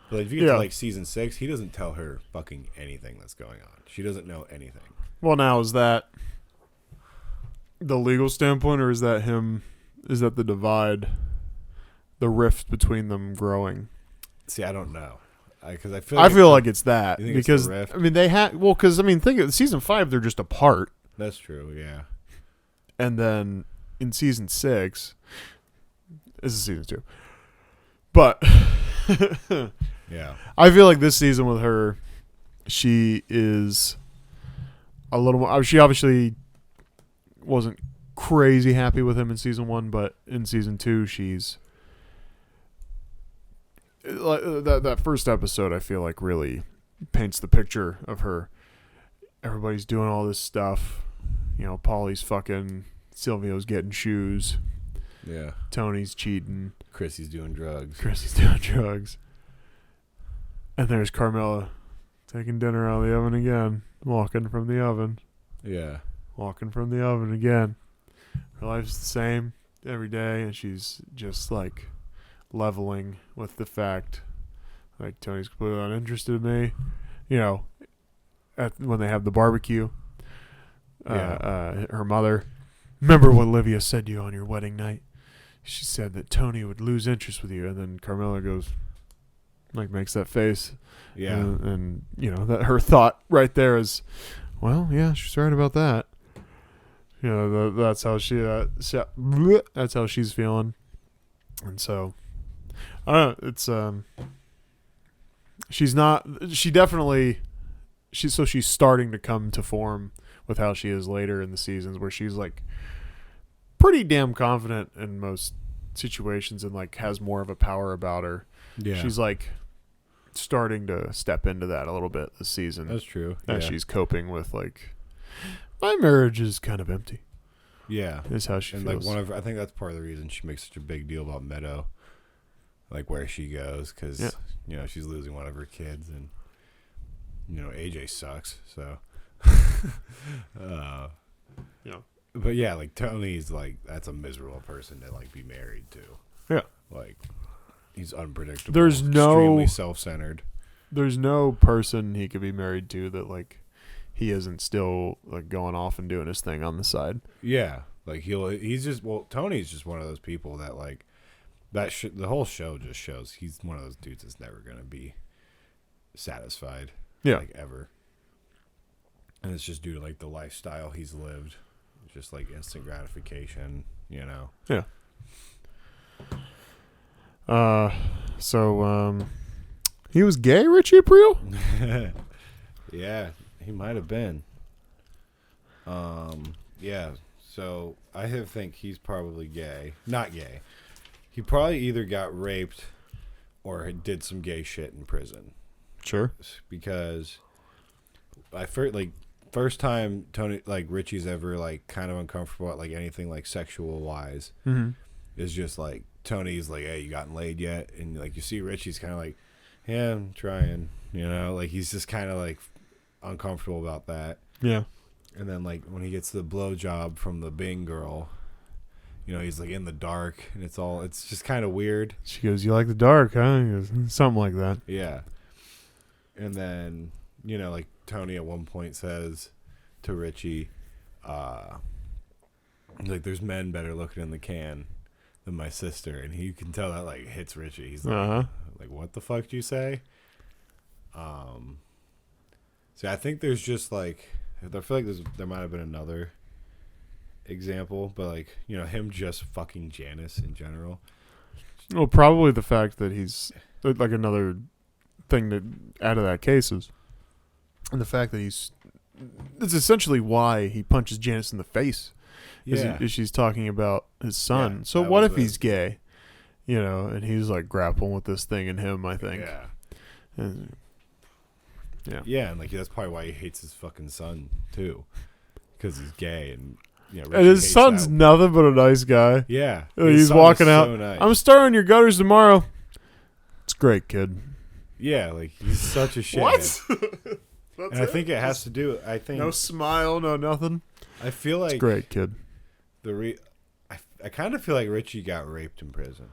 [SPEAKER 2] But like, if you get to like season 6, he doesn't tell her fucking anything that's going on. She doesn't know anything.
[SPEAKER 1] Well, now is that the legal standpoint, or is that him? Is that the divide, the rift between them growing?
[SPEAKER 2] See, I don't know, because I
[SPEAKER 1] feel like it's that
[SPEAKER 2] it's
[SPEAKER 1] because
[SPEAKER 2] the rift?
[SPEAKER 1] I mean they had because I mean think of season 5, they're just apart.
[SPEAKER 2] That's true, yeah.
[SPEAKER 1] And then in season 6, this is season 2, but
[SPEAKER 2] Yeah,
[SPEAKER 1] I feel like this season with her, she is a little more. She obviously wasn't crazy happy with him in season 1, but in season 2, she's like that first episode. I feel like really paints the picture of her. Everybody's doing all this stuff. Paulie's fucking, Silvio's getting shoes.
[SPEAKER 2] yeah.
[SPEAKER 1] Tony's cheating.
[SPEAKER 2] Chrissy's doing drugs.
[SPEAKER 1] And there's Carmela taking dinner out of the oven again, walking from the oven.
[SPEAKER 2] Yeah.
[SPEAKER 1] Walking from the oven again. Her life's the same every day, and she's just like leveling with the fact like Tony's completely uninterested in me. When they have the barbecue, her mother, remember what Olivia said to you on your wedding night? she said that Tony would lose interest with you, and then Carmela goes, like, makes that face.
[SPEAKER 2] Yeah.
[SPEAKER 1] And that her thought right there is, well, yeah, she's right about that. That's how that's how she's feeling. And so, I don't know. It's she's not. She's starting to come to form with how she is later in the seasons, where she's like pretty damn confident in most situations and like has more of a power about her.
[SPEAKER 2] Yeah.
[SPEAKER 1] She's like starting to step into that a little bit this season.
[SPEAKER 2] That's true.
[SPEAKER 1] As she's coping with like, my marriage is kind of empty.
[SPEAKER 2] Yeah.
[SPEAKER 1] Is how she feels.
[SPEAKER 2] Like I think that's part of the reason she makes such a big deal about Meadow, like where she goes, because she's losing one of her kids, and AJ sucks. So, but yeah, like Tony's like that's a miserable person to like be married to.
[SPEAKER 1] Yeah,
[SPEAKER 2] like he's unpredictable.
[SPEAKER 1] There's
[SPEAKER 2] extremely self-centered.
[SPEAKER 1] There's no person he could be married to that like he isn't still like going off and doing his thing on the side.
[SPEAKER 2] Yeah, like Tony's just one of those people that like that. The whole show just shows he's one of those dudes that's never gonna be satisfied.
[SPEAKER 1] Yeah,
[SPEAKER 2] like ever. And it's just due to like the lifestyle he's lived, just like instant gratification.
[SPEAKER 1] Yeah. So he was gay, Richie Aprile?
[SPEAKER 2] Yeah, he might have been. Yeah. So I think he's probably gay. Not gay. He probably either got raped or did some gay shit in prison.
[SPEAKER 1] Sure.
[SPEAKER 2] Because first time Richie's ever like kind of uncomfortable at like anything like sexual wise is just like Tony's like, hey, you gotten laid yet? And like you see Richie's kind of like, yeah, I'm trying, like he's just kind of like uncomfortable about that.
[SPEAKER 1] Yeah.
[SPEAKER 2] And then like when he gets the blowjob from the Bing girl, he's like in the dark and it's just kind of weird.
[SPEAKER 1] She goes, you like the dark, huh? He goes, something like that.
[SPEAKER 2] Yeah. And then, like Tony at one point says to Richie, like there's men better looking in the can than my sister, and you can tell that like hits Richie. He's like, like what the fuck did you say? So I think there's just like I feel like there might have been another example, but like him just fucking Janice in general.
[SPEAKER 1] Well, probably the fact that he's like another thing that out of that case is, and the fact that it's essentially why he punches Janice in the face.
[SPEAKER 2] Yeah,
[SPEAKER 1] is she's talking about his son.
[SPEAKER 2] Yeah,
[SPEAKER 1] so what if he's gay? And he's like grappling with this thing in him. I think.
[SPEAKER 2] Yeah.
[SPEAKER 1] And,
[SPEAKER 2] yeah, and like that's probably why he hates his fucking son too, because he's gay and
[SPEAKER 1] and his son's nothing but a nice guy.
[SPEAKER 2] Yeah,
[SPEAKER 1] he's walking out.
[SPEAKER 2] So nice.
[SPEAKER 1] I'm starting your gutters tomorrow. It's great, kid.
[SPEAKER 2] Yeah, like he's such a shithead.
[SPEAKER 1] What?
[SPEAKER 2] And I think it has to do. I think
[SPEAKER 1] no smile, no nothing.
[SPEAKER 2] I feel like
[SPEAKER 1] it's great, kid.
[SPEAKER 2] I kind of feel like Richie got raped in prison.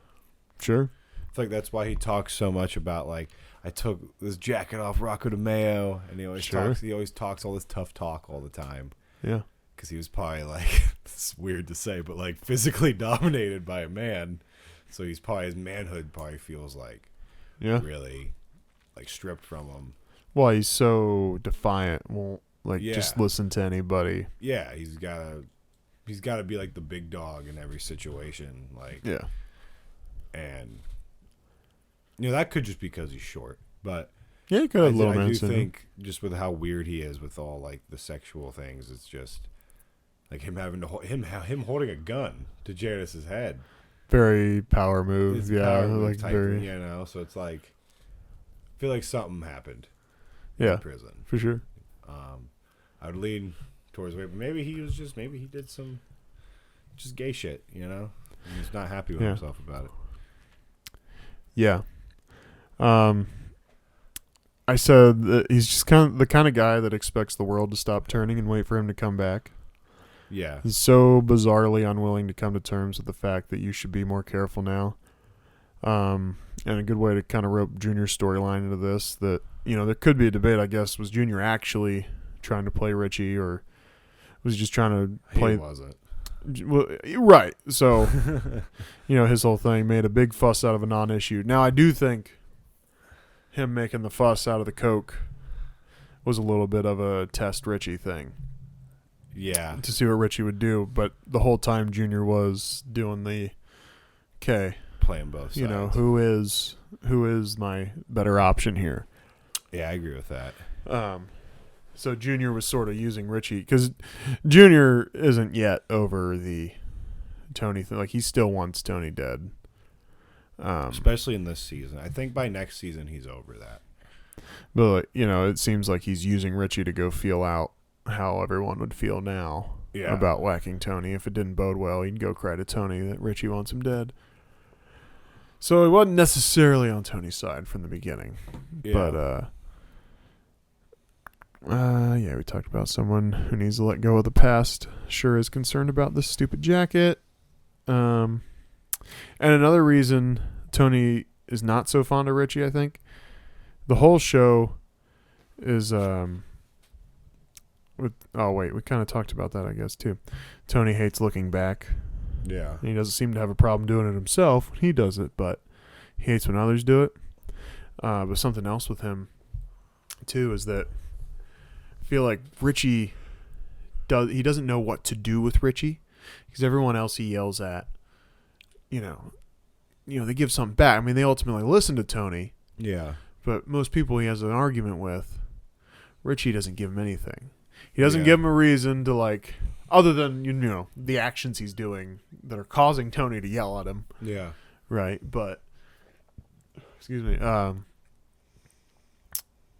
[SPEAKER 1] Sure.
[SPEAKER 2] I feel like that's why he talks so much about like I took this jacket off Rocco DeMeo, and he always talks all this tough talk all the time.
[SPEAKER 1] Yeah.
[SPEAKER 2] Because he was probably like, it's weird to say, but like physically dominated by a man, so his manhood probably feels like really like stripped from him.
[SPEAKER 1] Well, he's so defiant, won't just listen to anybody.
[SPEAKER 2] Yeah, he's gotta be like the big dog in every situation. Like and that could just be because he's short, but
[SPEAKER 1] he could have
[SPEAKER 2] I do think just with how weird he is with all like the sexual things, it's just like him having to him holding a gun to Janice's head.
[SPEAKER 1] Very power move,
[SPEAKER 2] it's
[SPEAKER 1] yeah,
[SPEAKER 2] power move
[SPEAKER 1] like
[SPEAKER 2] type,
[SPEAKER 1] very,
[SPEAKER 2] so it's like I feel like something happened.
[SPEAKER 1] Yeah,
[SPEAKER 2] in prison
[SPEAKER 1] for sure.
[SPEAKER 2] I would lean towards maybe maybe he did some just gay shit, and he's not happy with himself about it.
[SPEAKER 1] Yeah. I said that he's just the kind of guy that expects the world to stop turning and wait for him to come back.
[SPEAKER 2] Yeah.
[SPEAKER 1] He's so bizarrely unwilling to come to terms with the fact that you should be more careful now. And a good way to kind of rope Junior's storyline into this, that, there could be a debate, I guess. Was Junior actually trying to play Richie, or was he just trying to play?
[SPEAKER 2] He wasn't.
[SPEAKER 1] Well, right. So, his whole thing made a big fuss out of a non-issue. Now, I do think him making the fuss out of the coke was a little bit of a test Richie thing.
[SPEAKER 2] Yeah.
[SPEAKER 1] To see what Richie would do, but the whole time Junior was doing the, okay,
[SPEAKER 2] playing both sides.
[SPEAKER 1] who is my better option here?
[SPEAKER 2] Yeah, I agree with that.
[SPEAKER 1] So Junior was sort of using Richie because Junior isn't yet over the Tony thing. Like, he still wants Tony dead.
[SPEAKER 2] Especially in this season. I think by next season he's over that.
[SPEAKER 1] But, it seems like he's using Richie to go feel out how everyone would feel now about whacking Tony. If it didn't bode well, he'd go cry to Tony that Richie wants him dead. So it wasn't necessarily on Tony's side from the beginning.
[SPEAKER 2] Yeah.
[SPEAKER 1] But, we talked about someone who needs to let go of the past. Sure is concerned about this stupid jacket. And another reason Tony is not so fond of Richie, I think, the whole show is we kind of talked about that, I guess, too. Tony hates looking back.
[SPEAKER 2] Yeah.
[SPEAKER 1] He doesn't seem to have a problem doing it himself when he does it, but he hates when others do it. But something else with him, too, is that I feel like Richie he doesn't know what to do with Richie because everyone else he yells at, they give something back. I mean, they ultimately listen to Tony.
[SPEAKER 2] Yeah.
[SPEAKER 1] But most people he has an argument with, Richie doesn't give him anything. He doesn't give him a reason to, other than, the actions he's doing that are causing Tony to yell at him.
[SPEAKER 2] Yeah.
[SPEAKER 1] Right. But, excuse me,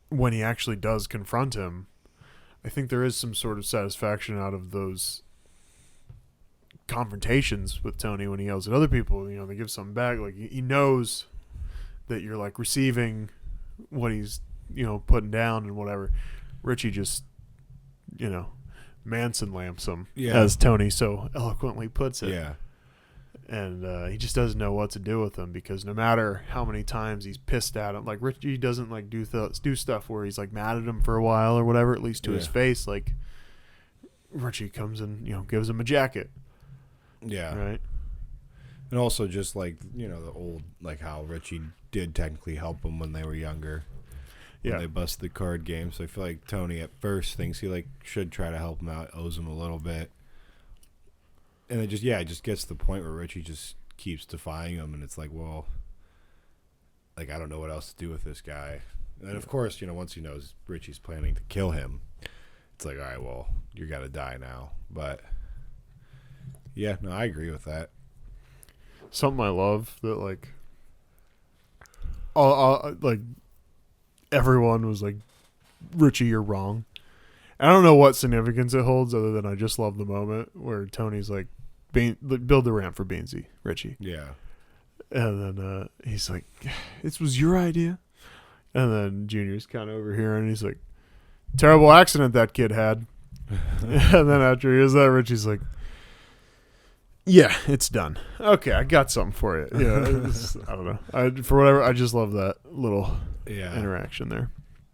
[SPEAKER 1] when he actually does confront him, I think there is some sort of satisfaction out of those confrontations with Tony when he yells at other people. They give something back. Like, he knows that you're, receiving what he's, putting down and whatever. Richie just, Manson lamps him, as Tony so eloquently puts it.
[SPEAKER 2] Yeah.
[SPEAKER 1] And he just doesn't know what to do with him because no matter how many times he's pissed at him, Richie doesn't do stuff where he's mad at him for a while or whatever, at least to his face. Richie comes and gives him a jacket.
[SPEAKER 2] Yeah.
[SPEAKER 1] Right.
[SPEAKER 2] And also just the old how Richie did technically help him when they were younger. Yeah. When they busted the card game. So I feel like Tony at first thinks he should try to help him out, owes him a little bit. And it just gets to the point where Richie just keeps defying him, and it's I don't know what else to do with this guy. And of course, once he knows Richie's planning to kill him, it's all right, well, you got to die now. But yeah, no, I agree with that.
[SPEAKER 1] Something I love that everyone was Richie, you're wrong. I don't know what significance it holds other than I just love the moment where Tony's build the ramp for Beansy, Richie.
[SPEAKER 2] Yeah.
[SPEAKER 1] And then he's like, this was your idea? And then Junior's kind of over here and he's like, terrible accident that kid had. And then after he hears that, Richie's like, yeah, it's done. Okay, I got something for you. Yeah, I don't know. For whatever, I just love that little interaction there.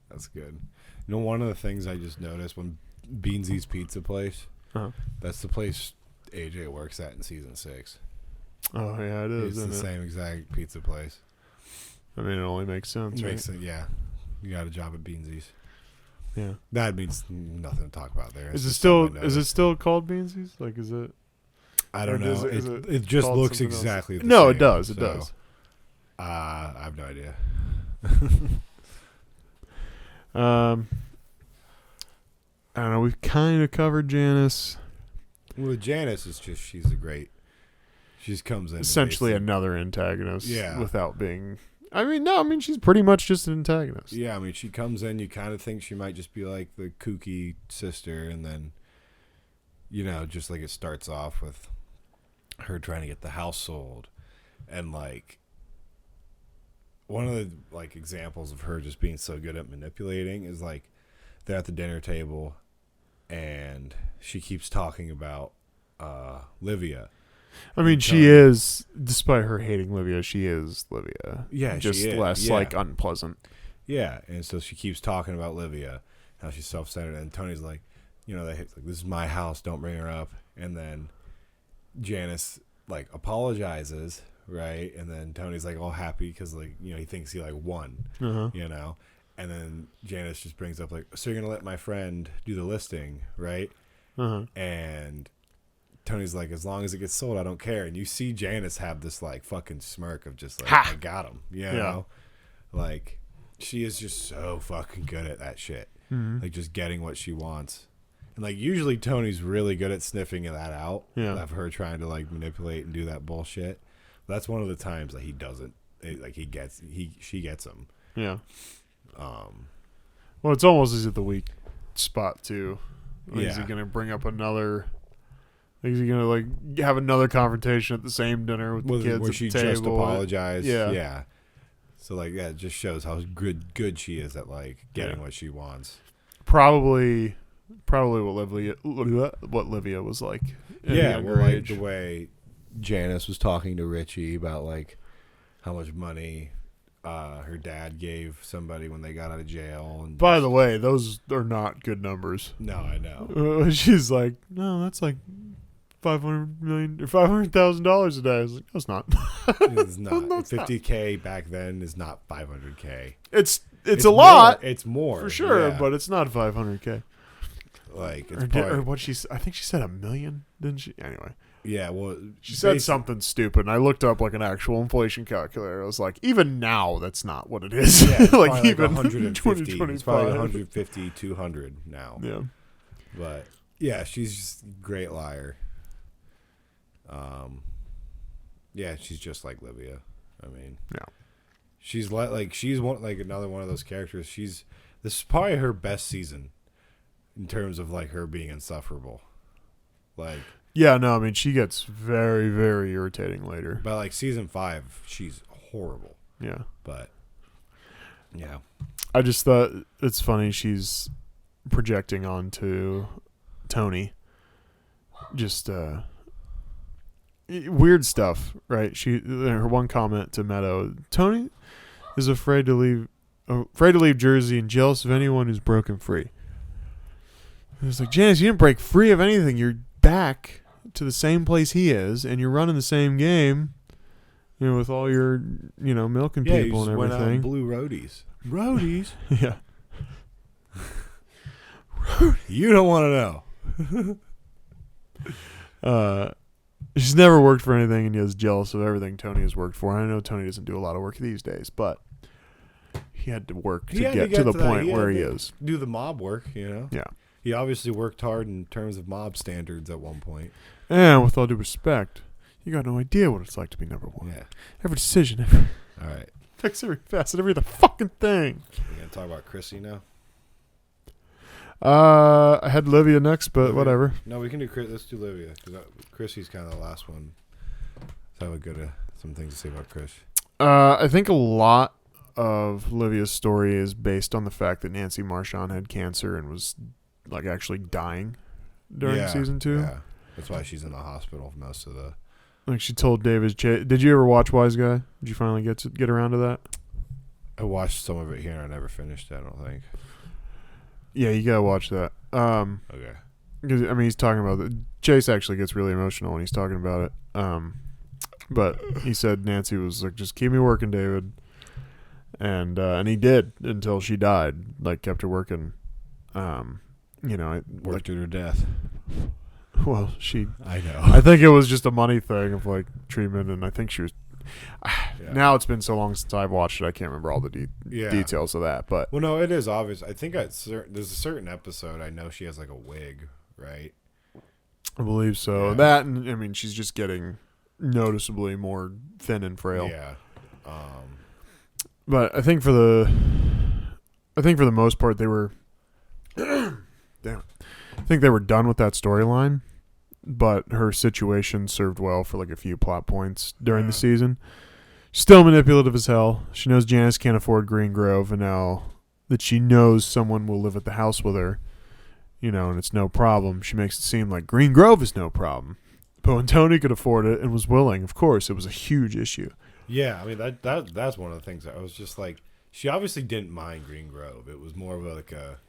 [SPEAKER 2] That's good. One of the things I just noticed when Beansy's Pizza Place, that's the place AJ works at in season 6.
[SPEAKER 1] Oh, yeah, it is.
[SPEAKER 2] It's the same exact pizza place.
[SPEAKER 1] I mean, it only makes sense, right?
[SPEAKER 2] Makes sense, yeah. You got a job at Beansy's.
[SPEAKER 1] Yeah.
[SPEAKER 2] That means nothing to talk about there.
[SPEAKER 1] Is it still called Beansy's? Is it?
[SPEAKER 2] I don't know. It just looks exactly the same.
[SPEAKER 1] No, it does. It does.
[SPEAKER 2] I have no idea.
[SPEAKER 1] I don't know. We've kind of covered Janice.
[SPEAKER 2] Well, Janice is just, she just comes in.
[SPEAKER 1] Essentially another antagonist.
[SPEAKER 2] Yeah.
[SPEAKER 1] Without being, she's pretty much just an antagonist.
[SPEAKER 2] Yeah, she comes in, you kind of think she might just be the kooky sister, and then, just it starts off with her trying to get the house sold. And, one of the, examples of her just being so good at manipulating is, they're at the dinner table, and she keeps talking about Livia.
[SPEAKER 1] She is, despite her hating Livia, she is Livia.
[SPEAKER 2] Yeah,
[SPEAKER 1] just
[SPEAKER 2] she is.
[SPEAKER 1] less unpleasant.
[SPEAKER 2] Yeah, and so she keeps talking about Livia, how she's self-centered, and Tony's this is my house, don't bring her up. And then Janice like apologizes, right? And then Tony's like all happy because like he thinks he like won,
[SPEAKER 1] Uh-huh.
[SPEAKER 2] And then Janice just brings up like, so you're gonna let my friend do the listing, right?
[SPEAKER 1] Uh-huh.
[SPEAKER 2] And Tony's like, as long as it gets sold, I don't care. And you see Janice have this like fucking smirk of just like,
[SPEAKER 1] Ha!
[SPEAKER 2] I got him, like she is just so fucking good at that shit, like just getting what she wants. And like usually Tony's really good at sniffing that out, of her trying to like manipulate and do that bullshit. That's one of the times that he doesn't. She gets him.
[SPEAKER 1] Yeah. Well, it's almost as if the weak spot too. Like, is he gonna bring up another? Like, is he gonna like have another confrontation at the same dinner with the kids
[SPEAKER 2] where
[SPEAKER 1] at
[SPEAKER 2] she
[SPEAKER 1] the table?
[SPEAKER 2] just apologized?
[SPEAKER 1] Yeah.
[SPEAKER 2] So like, it just shows how good she is at like getting what she wants.
[SPEAKER 1] Probably what Livia was like.
[SPEAKER 2] Yeah, well, like the way Janice was talking to Richie about like how much money her dad gave somebody when they got out of jail. And
[SPEAKER 1] by the way, those are not good numbers.
[SPEAKER 2] No, I know.
[SPEAKER 1] She's like, no, that's like $500,000 or $500,000 a day. I was like, no, it's not.
[SPEAKER 2] It's not.
[SPEAKER 1] No, it's
[SPEAKER 2] $50K back then is not $500K.
[SPEAKER 1] It's a lot.
[SPEAKER 2] It's more
[SPEAKER 1] for sure, but it's not $500K.
[SPEAKER 2] Like
[SPEAKER 1] or what I think she said $1 million, didn't she? Anyway.
[SPEAKER 2] Yeah, well,
[SPEAKER 1] she said something stupid, and I looked up like an actual inflation calculator. I was like, even now, that's not what it is.
[SPEAKER 2] Yeah,
[SPEAKER 1] like even
[SPEAKER 2] 150. It's probably 150, 200 now.
[SPEAKER 1] Yeah,
[SPEAKER 2] but yeah, she's just a great liar. Yeah, she's just like Livia. I mean,
[SPEAKER 1] yeah,
[SPEAKER 2] she's she's another one of those characters. This is probably her best season in terms of like her being insufferable. Like.
[SPEAKER 1] Yeah, no, I mean, she gets very, very irritating later.
[SPEAKER 2] By like season 5, she's horrible.
[SPEAKER 1] Yeah.
[SPEAKER 2] But, yeah.
[SPEAKER 1] I just thought it's funny she's projecting onto Tony. Just weird stuff, right? Her one comment to Meadow, Tony is afraid to leave Jersey and jealous of anyone who's broken free. It was like, Janice, you didn't break free of anything. You're back to the same place he is, and you're running the same game, with all your, milking people and everything.
[SPEAKER 2] Went out and blew roadies.
[SPEAKER 1] Yeah.
[SPEAKER 2] You don't want to
[SPEAKER 1] know. She's never worked for anything, and is jealous of everything Tony has worked for. I know Tony doesn't do a lot of work these days, but he had to work to get to the point where he is.
[SPEAKER 2] Do the mob work,
[SPEAKER 1] Yeah.
[SPEAKER 2] He obviously worked hard in terms of mob standards at one point.
[SPEAKER 1] And with all due respect, you got no idea what it's like to be number one.
[SPEAKER 2] Yeah.
[SPEAKER 1] Every decision,
[SPEAKER 2] all right,
[SPEAKER 1] affects every facet, every other fucking thing.
[SPEAKER 2] We're gonna talk about Chrissy now.
[SPEAKER 1] I had Livia next, but whatever.
[SPEAKER 2] No, we can do Chris. Let's do Livia because Chrissy's kind of the last one. So I have some things to say about Chris.
[SPEAKER 1] I think a lot of Livia's story is based on the fact that Nancy Marchand had cancer and was like actually dying during season 2.
[SPEAKER 2] Yeah, that's why she's in the hospital for most of the.
[SPEAKER 1] Like she told David, did you ever watch Wise Guy? Did you finally get around to that?
[SPEAKER 2] I watched some of it here and I never finished it, I don't think.
[SPEAKER 1] Yeah, you gotta watch that.
[SPEAKER 2] Okay.
[SPEAKER 1] Because I mean, he's talking about it. Chase actually gets really emotional when he's talking about it. But he said Nancy was like, "Just keep me working, David," and he did until she died. Like kept her working.
[SPEAKER 2] Worked her to death.
[SPEAKER 1] Well,
[SPEAKER 2] I know.
[SPEAKER 1] I think it was just a money thing of like treatment, and I think she was. Now it's been so long since I've watched it, I can't remember all the details of that. But
[SPEAKER 2] well, no, it is obvious. I think there's a certain episode I know she has like a wig, right?
[SPEAKER 1] I believe so.
[SPEAKER 2] Yeah.
[SPEAKER 1] That, and I mean, she's just getting noticeably more thin and frail.
[SPEAKER 2] Yeah.
[SPEAKER 1] But I think for the most part they were. Damn. I think they were done with that storyline, but her situation served well for like a few plot points during the season. Still manipulative as hell. She knows Janice can't afford Green Grove, and now that she knows someone will live at the house with her, and it's no problem, she makes it seem like Green Grove is no problem. But when Tony could afford it and was willing, of course, it was a huge issue.
[SPEAKER 2] Yeah, I mean that's one of the things that I was just like, she obviously didn't mind Green Grove. It was more of like a.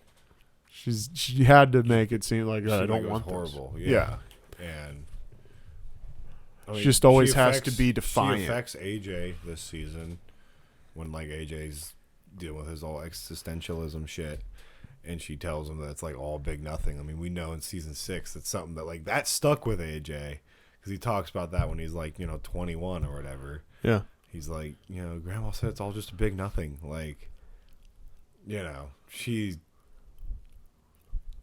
[SPEAKER 1] She had to make it seem like I don't want
[SPEAKER 2] horrible.
[SPEAKER 1] this. Yeah.
[SPEAKER 2] And I mean,
[SPEAKER 1] she just always
[SPEAKER 2] she
[SPEAKER 1] has
[SPEAKER 2] affects-
[SPEAKER 1] to be defiant.
[SPEAKER 2] She affects AJ this season when like AJ's dealing with his all existentialism shit, and she tells him that it's like all big nothing. I mean, we know in season 6 it's something that like that stuck with AJ because he talks about that when he's like 21 or whatever.
[SPEAKER 1] Yeah.
[SPEAKER 2] He's like, Grandma said it's all just a big nothing. Like, she's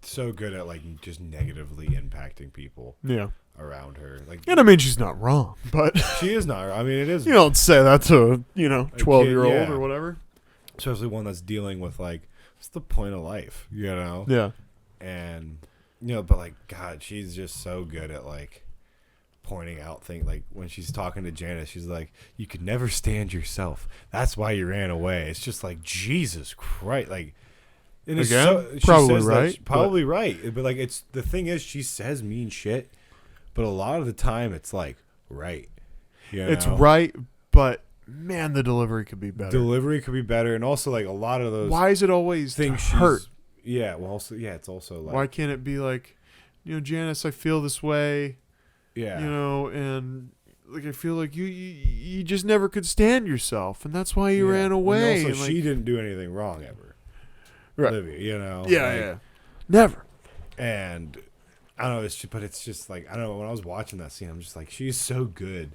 [SPEAKER 2] so good at like just negatively impacting people
[SPEAKER 1] Yeah.
[SPEAKER 2] around her. Like,
[SPEAKER 1] And I mean, she's not wrong, but
[SPEAKER 2] she is not. I mean, it is.
[SPEAKER 1] you don't say that to a 12-year-old
[SPEAKER 2] yeah.
[SPEAKER 1] or whatever.
[SPEAKER 2] Especially one that's dealing with like, what's the point of life?
[SPEAKER 1] Yeah.
[SPEAKER 2] And but like, God, she's just so good at like pointing out things. Like when she's talking to Janice, she's like, "You could never stand yourself. That's why you ran away." It's just like, Jesus Christ, like. And it's
[SPEAKER 1] Again,
[SPEAKER 2] she
[SPEAKER 1] probably
[SPEAKER 2] says that
[SPEAKER 1] right.
[SPEAKER 2] probably right. But like, it's the thing is, she says mean shit, but a lot of the time, it's like right.
[SPEAKER 1] It's right, but man, the delivery could be better.
[SPEAKER 2] Delivery could be better, and also like a lot of those.
[SPEAKER 1] Why is it always
[SPEAKER 2] things
[SPEAKER 1] hurt?
[SPEAKER 2] Yeah. Well, also it's also like.
[SPEAKER 1] Why can't it be like, Janice, I feel this way.
[SPEAKER 2] Yeah.
[SPEAKER 1] And like I feel like you just never could stand yourself, and that's why you ran away.
[SPEAKER 2] And also,
[SPEAKER 1] and like,
[SPEAKER 2] she didn't do anything wrong ever.
[SPEAKER 1] right.
[SPEAKER 2] Olivia,
[SPEAKER 1] Yeah. Never.
[SPEAKER 2] And I don't know, but it's just like, I don't know, when I was watching that scene, I'm just like, she's so good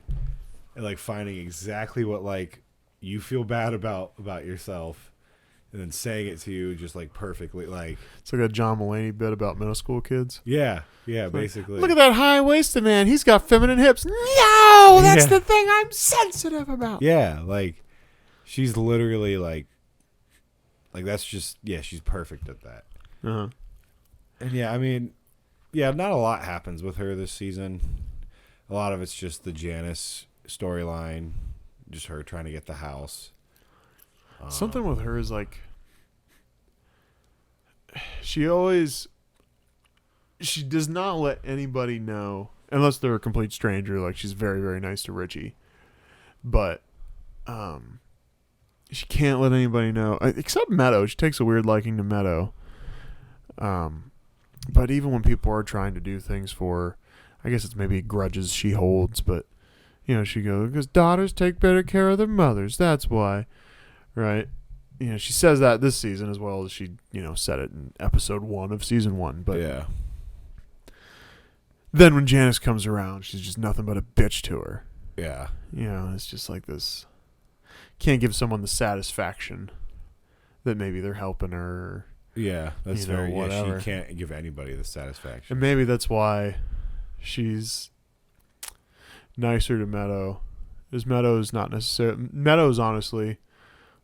[SPEAKER 2] at like finding exactly what like you feel bad about yourself and then saying it to you just like perfectly. Like,
[SPEAKER 1] It's like a John Mulaney bit about middle school kids.
[SPEAKER 2] yeah, basically.
[SPEAKER 1] Look at that high-waisted man. He's got feminine hips. No, that's
[SPEAKER 2] Yeah.
[SPEAKER 1] the thing I'm sensitive about.
[SPEAKER 2] Yeah, like she's literally like that's just, she's perfect at that.
[SPEAKER 1] Uh-huh.
[SPEAKER 2] And I mean, not a lot happens with her this season. A lot of it's just the Janice storyline, just her trying to get the house.
[SPEAKER 1] Something with her is like she does not let anybody know unless they're a complete stranger. Like she's very, very nice to Richie, but she can't let anybody know except Meadow. She takes a weird liking to Meadow. But even when people are trying to do things for her, I guess it's maybe grudges she holds, but she goes, because daughters take better care of their mothers. That's why. Right? She says that this season as well as she, said it in episode 1 of season 1. But
[SPEAKER 2] yeah.
[SPEAKER 1] Then when Janice comes around, she's just nothing but a bitch to her.
[SPEAKER 2] Yeah.
[SPEAKER 1] It's just like this. Can't give someone the satisfaction that maybe they're helping her.
[SPEAKER 2] Yeah, that's very
[SPEAKER 1] whatever.
[SPEAKER 2] She can't give anybody the satisfaction.
[SPEAKER 1] And maybe that's why she's nicer to Meadow. Because Meadow's not necessarily... Meadow's honestly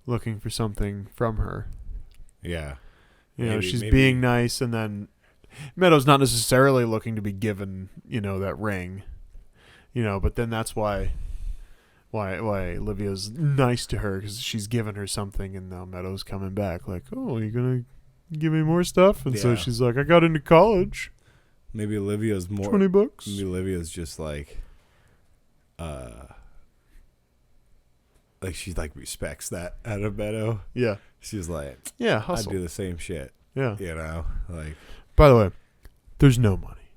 [SPEAKER 1] looking for something from her.
[SPEAKER 2] Yeah.
[SPEAKER 1] She's being nice, and then Meadow's not necessarily looking to be given, that ring. But then that's why Olivia's nice to her, because she's given her something, and now Meadow's coming back like, oh, you're going to give me more stuff? And so she's like, I got into college.
[SPEAKER 2] Maybe Olivia's more...
[SPEAKER 1] $20.
[SPEAKER 2] Maybe Olivia's just like she like respects that out of Meadow.
[SPEAKER 1] Yeah.
[SPEAKER 2] She's like,
[SPEAKER 1] yeah,
[SPEAKER 2] I'd
[SPEAKER 1] hustle.
[SPEAKER 2] do the same shit.
[SPEAKER 1] Yeah.
[SPEAKER 2] Like...
[SPEAKER 1] By the way, there's no money.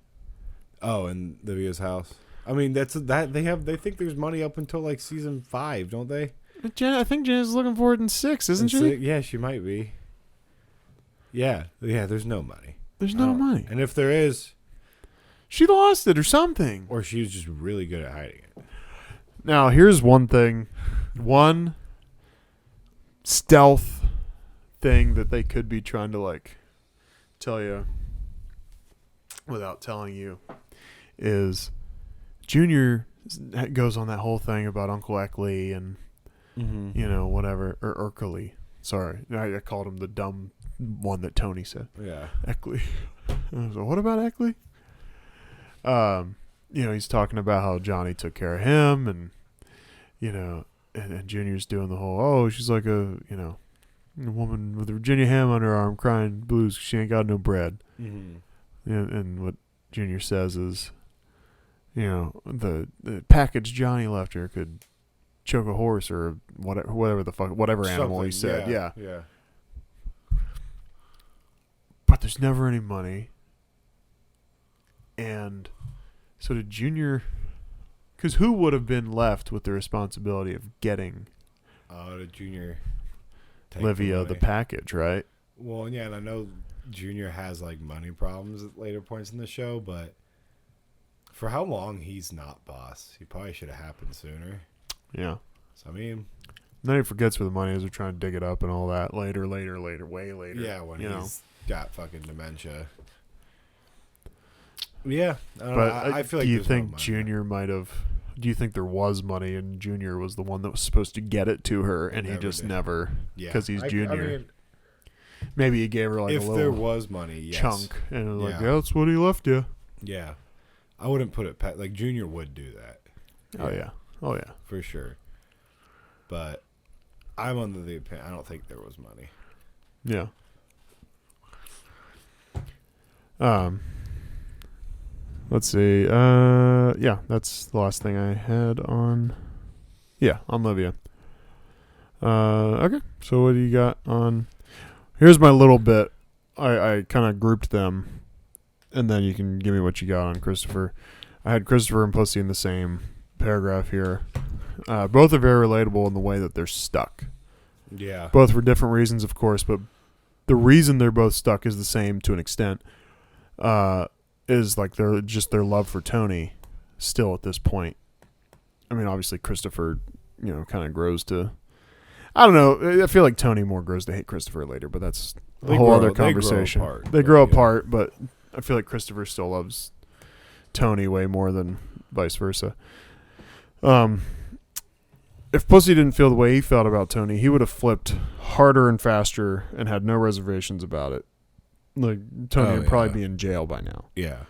[SPEAKER 2] Oh, in Olivia's house? I mean, they think there's money up until like season 5, don't they?
[SPEAKER 1] I think Jenna's looking for it in 6, isn't she?
[SPEAKER 2] Yeah, she might be. Yeah, there's no money.
[SPEAKER 1] There's no money.
[SPEAKER 2] And if there is...
[SPEAKER 1] She lost it or something.
[SPEAKER 2] Or she was just really good at hiding it.
[SPEAKER 1] Now, here's one thing. One stealth thing that they could be trying to, like, tell you without telling you is Junior goes on that whole thing about Uncle Eckley and, whatever. Or Urkeley. Sorry. I called him the dumb one that Tony said.
[SPEAKER 2] Yeah.
[SPEAKER 1] Eckley. I was like, what about Eckley? He's talking about how Johnny took care of him, and and Junior's doing the whole, she's like a woman with a Virginia ham on her arm crying blues 'cause she ain't got no bread.
[SPEAKER 2] Mm-hmm.
[SPEAKER 1] And what Junior says is, the package Johnny left her could choke a horse or whatever the fuck, whatever animal he said. Yeah. But there's never any money. And so did Junior Because who would have been left with the responsibility of getting
[SPEAKER 2] The Junior
[SPEAKER 1] Livia the package, right?
[SPEAKER 2] Well, yeah, and I know Junior has like money problems at later points in the show, but for how long he's not boss, he probably should have happened sooner.
[SPEAKER 1] Yeah.
[SPEAKER 2] So I mean,
[SPEAKER 1] then he forgets where the money is. They're trying to dig it up and all that later, way later.
[SPEAKER 2] yeah, when
[SPEAKER 1] you
[SPEAKER 2] he's got fucking dementia. Yeah, I don't know. I feel like.
[SPEAKER 1] Do you
[SPEAKER 2] there's
[SPEAKER 1] think
[SPEAKER 2] no money.
[SPEAKER 1] Junior might have? Do you think there was money and Junior was the one that was supposed to get it to her, and he
[SPEAKER 2] Never
[SPEAKER 1] just
[SPEAKER 2] did.
[SPEAKER 1] never?
[SPEAKER 2] Yeah,
[SPEAKER 1] because he's Junior.
[SPEAKER 2] I mean,
[SPEAKER 1] maybe he gave her like
[SPEAKER 2] if
[SPEAKER 1] a
[SPEAKER 2] there
[SPEAKER 1] little
[SPEAKER 2] was money, yes.
[SPEAKER 1] chunk, and it was like,
[SPEAKER 2] Yeah.
[SPEAKER 1] yeah, that's what he left you.
[SPEAKER 2] Yeah, I wouldn't put it like Junior would do that.
[SPEAKER 1] Oh yeah, oh yeah,
[SPEAKER 2] for sure. But I'm under the opinion I don't think there was money.
[SPEAKER 1] yeah. Let's see. Yeah, that's the last thing I had on. Yeah, on Livia. Okay. So what do you got on? Here's my little bit. I kind of grouped them, and then you can give me what you got on Christopher. I had Christopher and Pussy in the same paragraph here. Both are very relatable in the way that they're stuck.
[SPEAKER 2] Yeah.
[SPEAKER 1] Both for different reasons, of course, but the reason they're both stuck is the same to an extent. Is like their love for Tony still at this point. I mean, obviously Christopher, kind of grows to. I don't know. I feel like Tony more grows to hate Christopher later, but that's a whole other conversation. They grow apart, but I feel like Christopher still loves Tony way more than vice versa. If Pussy didn't feel the way he felt about Tony, he would have flipped harder and faster and had no reservations about it. Like Tony would probably be in jail by now.
[SPEAKER 2] Yeah.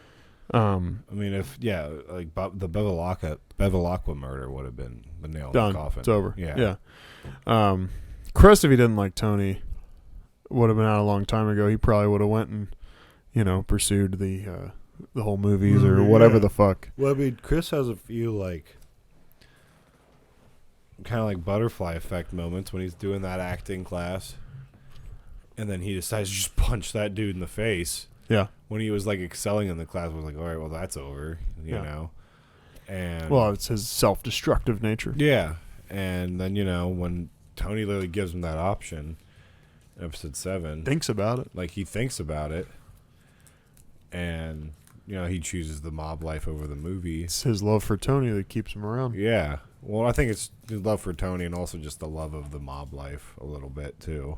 [SPEAKER 2] I mean, like the Bevilacqua murder would have been the nail
[SPEAKER 1] done.
[SPEAKER 2] in the coffin.
[SPEAKER 1] It's over.
[SPEAKER 2] Yeah.
[SPEAKER 1] Chris, if he didn't like Tony, would have been out a long time ago. He probably would have went and pursued the whole movies or whatever the fuck.
[SPEAKER 2] Well, I mean, Chris has a few like kind of like butterfly effect moments when he's doing that acting class. And then he decides to just punch that dude in the face.
[SPEAKER 1] Yeah.
[SPEAKER 2] When he was like excelling in the class, was like, all right, well, that's over, you know. And
[SPEAKER 1] well, it's his self-destructive nature.
[SPEAKER 2] Yeah. And then, when Tony literally gives him that option, episode 7.
[SPEAKER 1] Thinks about it.
[SPEAKER 2] Like, he thinks about it. And, he chooses the mob life over the movie.
[SPEAKER 1] It's his love for Tony that keeps him around.
[SPEAKER 2] Yeah. Well, I think it's his love for Tony and also just the love of the mob life a little bit, too.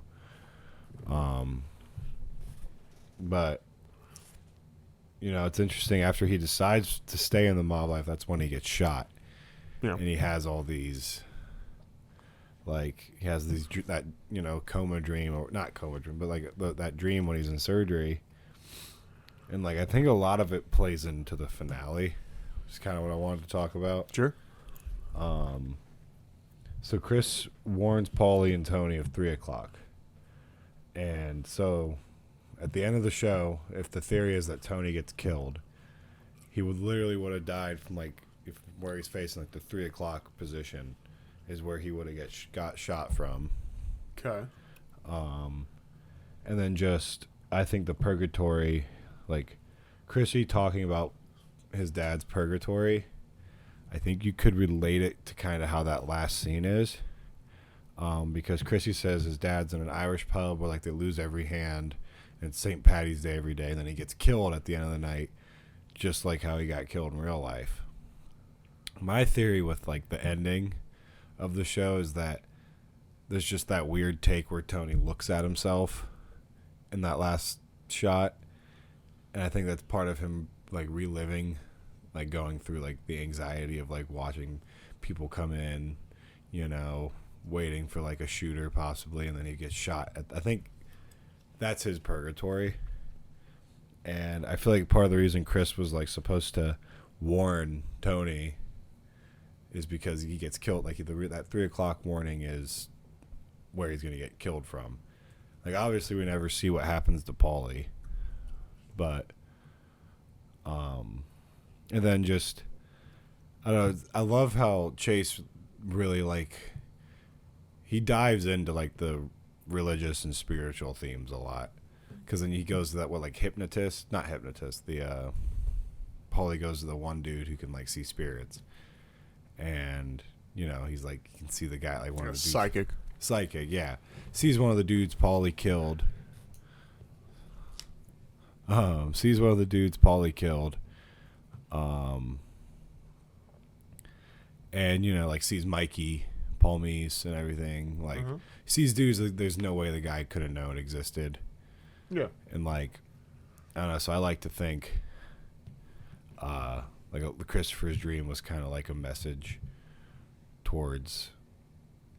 [SPEAKER 2] But it's interesting. After he decides to stay in the mob life, that's when he gets shot.
[SPEAKER 1] Yeah.
[SPEAKER 2] And he has all these, like, that coma dream, or not coma dream, but like that dream when he's in surgery. And like I think a lot of it plays into the finale. Which is kind of what I wanted to talk about.
[SPEAKER 1] Sure.
[SPEAKER 2] So Chris warns Paulie and Tony of 3:00. And so, at the end of the show, if the theory is that Tony gets killed, he would have died from where he's facing the 3:00 position, is where he would have got shot from.
[SPEAKER 1] Okay.
[SPEAKER 2] And then I think the purgatory, like Chrissy talking about his dad's purgatory, I think you could relate it to kind of how that last scene is. Because Chrissy says his dad's in an Irish pub where they lose every hand, and it's St. Paddy's Day every day, and then he gets killed at the end of the night, just like how he got killed in real life. My theory with the ending of the show is that there's just that weird take where Tony looks at himself in that last shot, and I think that's part of him reliving, going through the anxiety of watching people come in, waiting for a shooter possibly, and then he gets shot. I think that's his purgatory. And I feel like part of the reason Chris was supposed to warn Tony is because he gets killed. That 3:00 warning is where he's going to get killed from. Obviously we never see what happens to Paulie, but and then I don't know, I love how Chase really he dives into the religious and spiritual themes a lot, because then he goes to that not hypnotist, the Paulie goes to the one dude who can see spirits, and he's like, you can see the guy, like one of the dudes,
[SPEAKER 1] Psychic,
[SPEAKER 2] yeah, sees one of the dudes Paulie killed. And like sees Mikey, Paul Meese, and everything. Like sees dudes that there's no way the guy could have known existed.
[SPEAKER 1] Yeah,
[SPEAKER 2] and like I don't know. So I like to think, like Christopher's dream was kind of like a message towards,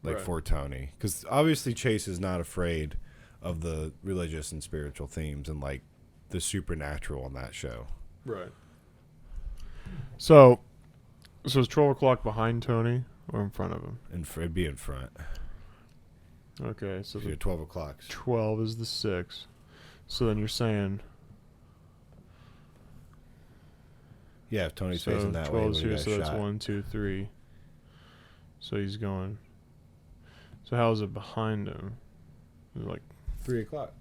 [SPEAKER 2] like,
[SPEAKER 1] right.
[SPEAKER 2] for Tony, because obviously Chase is not afraid of the religious and spiritual themes and like the supernatural on that show.
[SPEAKER 1] Right. So is 12 o'clock behind Tony or in front of him?
[SPEAKER 2] And it'd be in front.
[SPEAKER 1] Okay, so the
[SPEAKER 2] 12 o'clock.
[SPEAKER 1] 12 is the 6. So then you're saying...
[SPEAKER 2] Yeah, if Tony's facing that way,
[SPEAKER 1] 12's here,
[SPEAKER 2] so
[SPEAKER 1] so that's 1, 2, 3. So he's going... So how is it behind him? Like
[SPEAKER 2] 3 o'clock.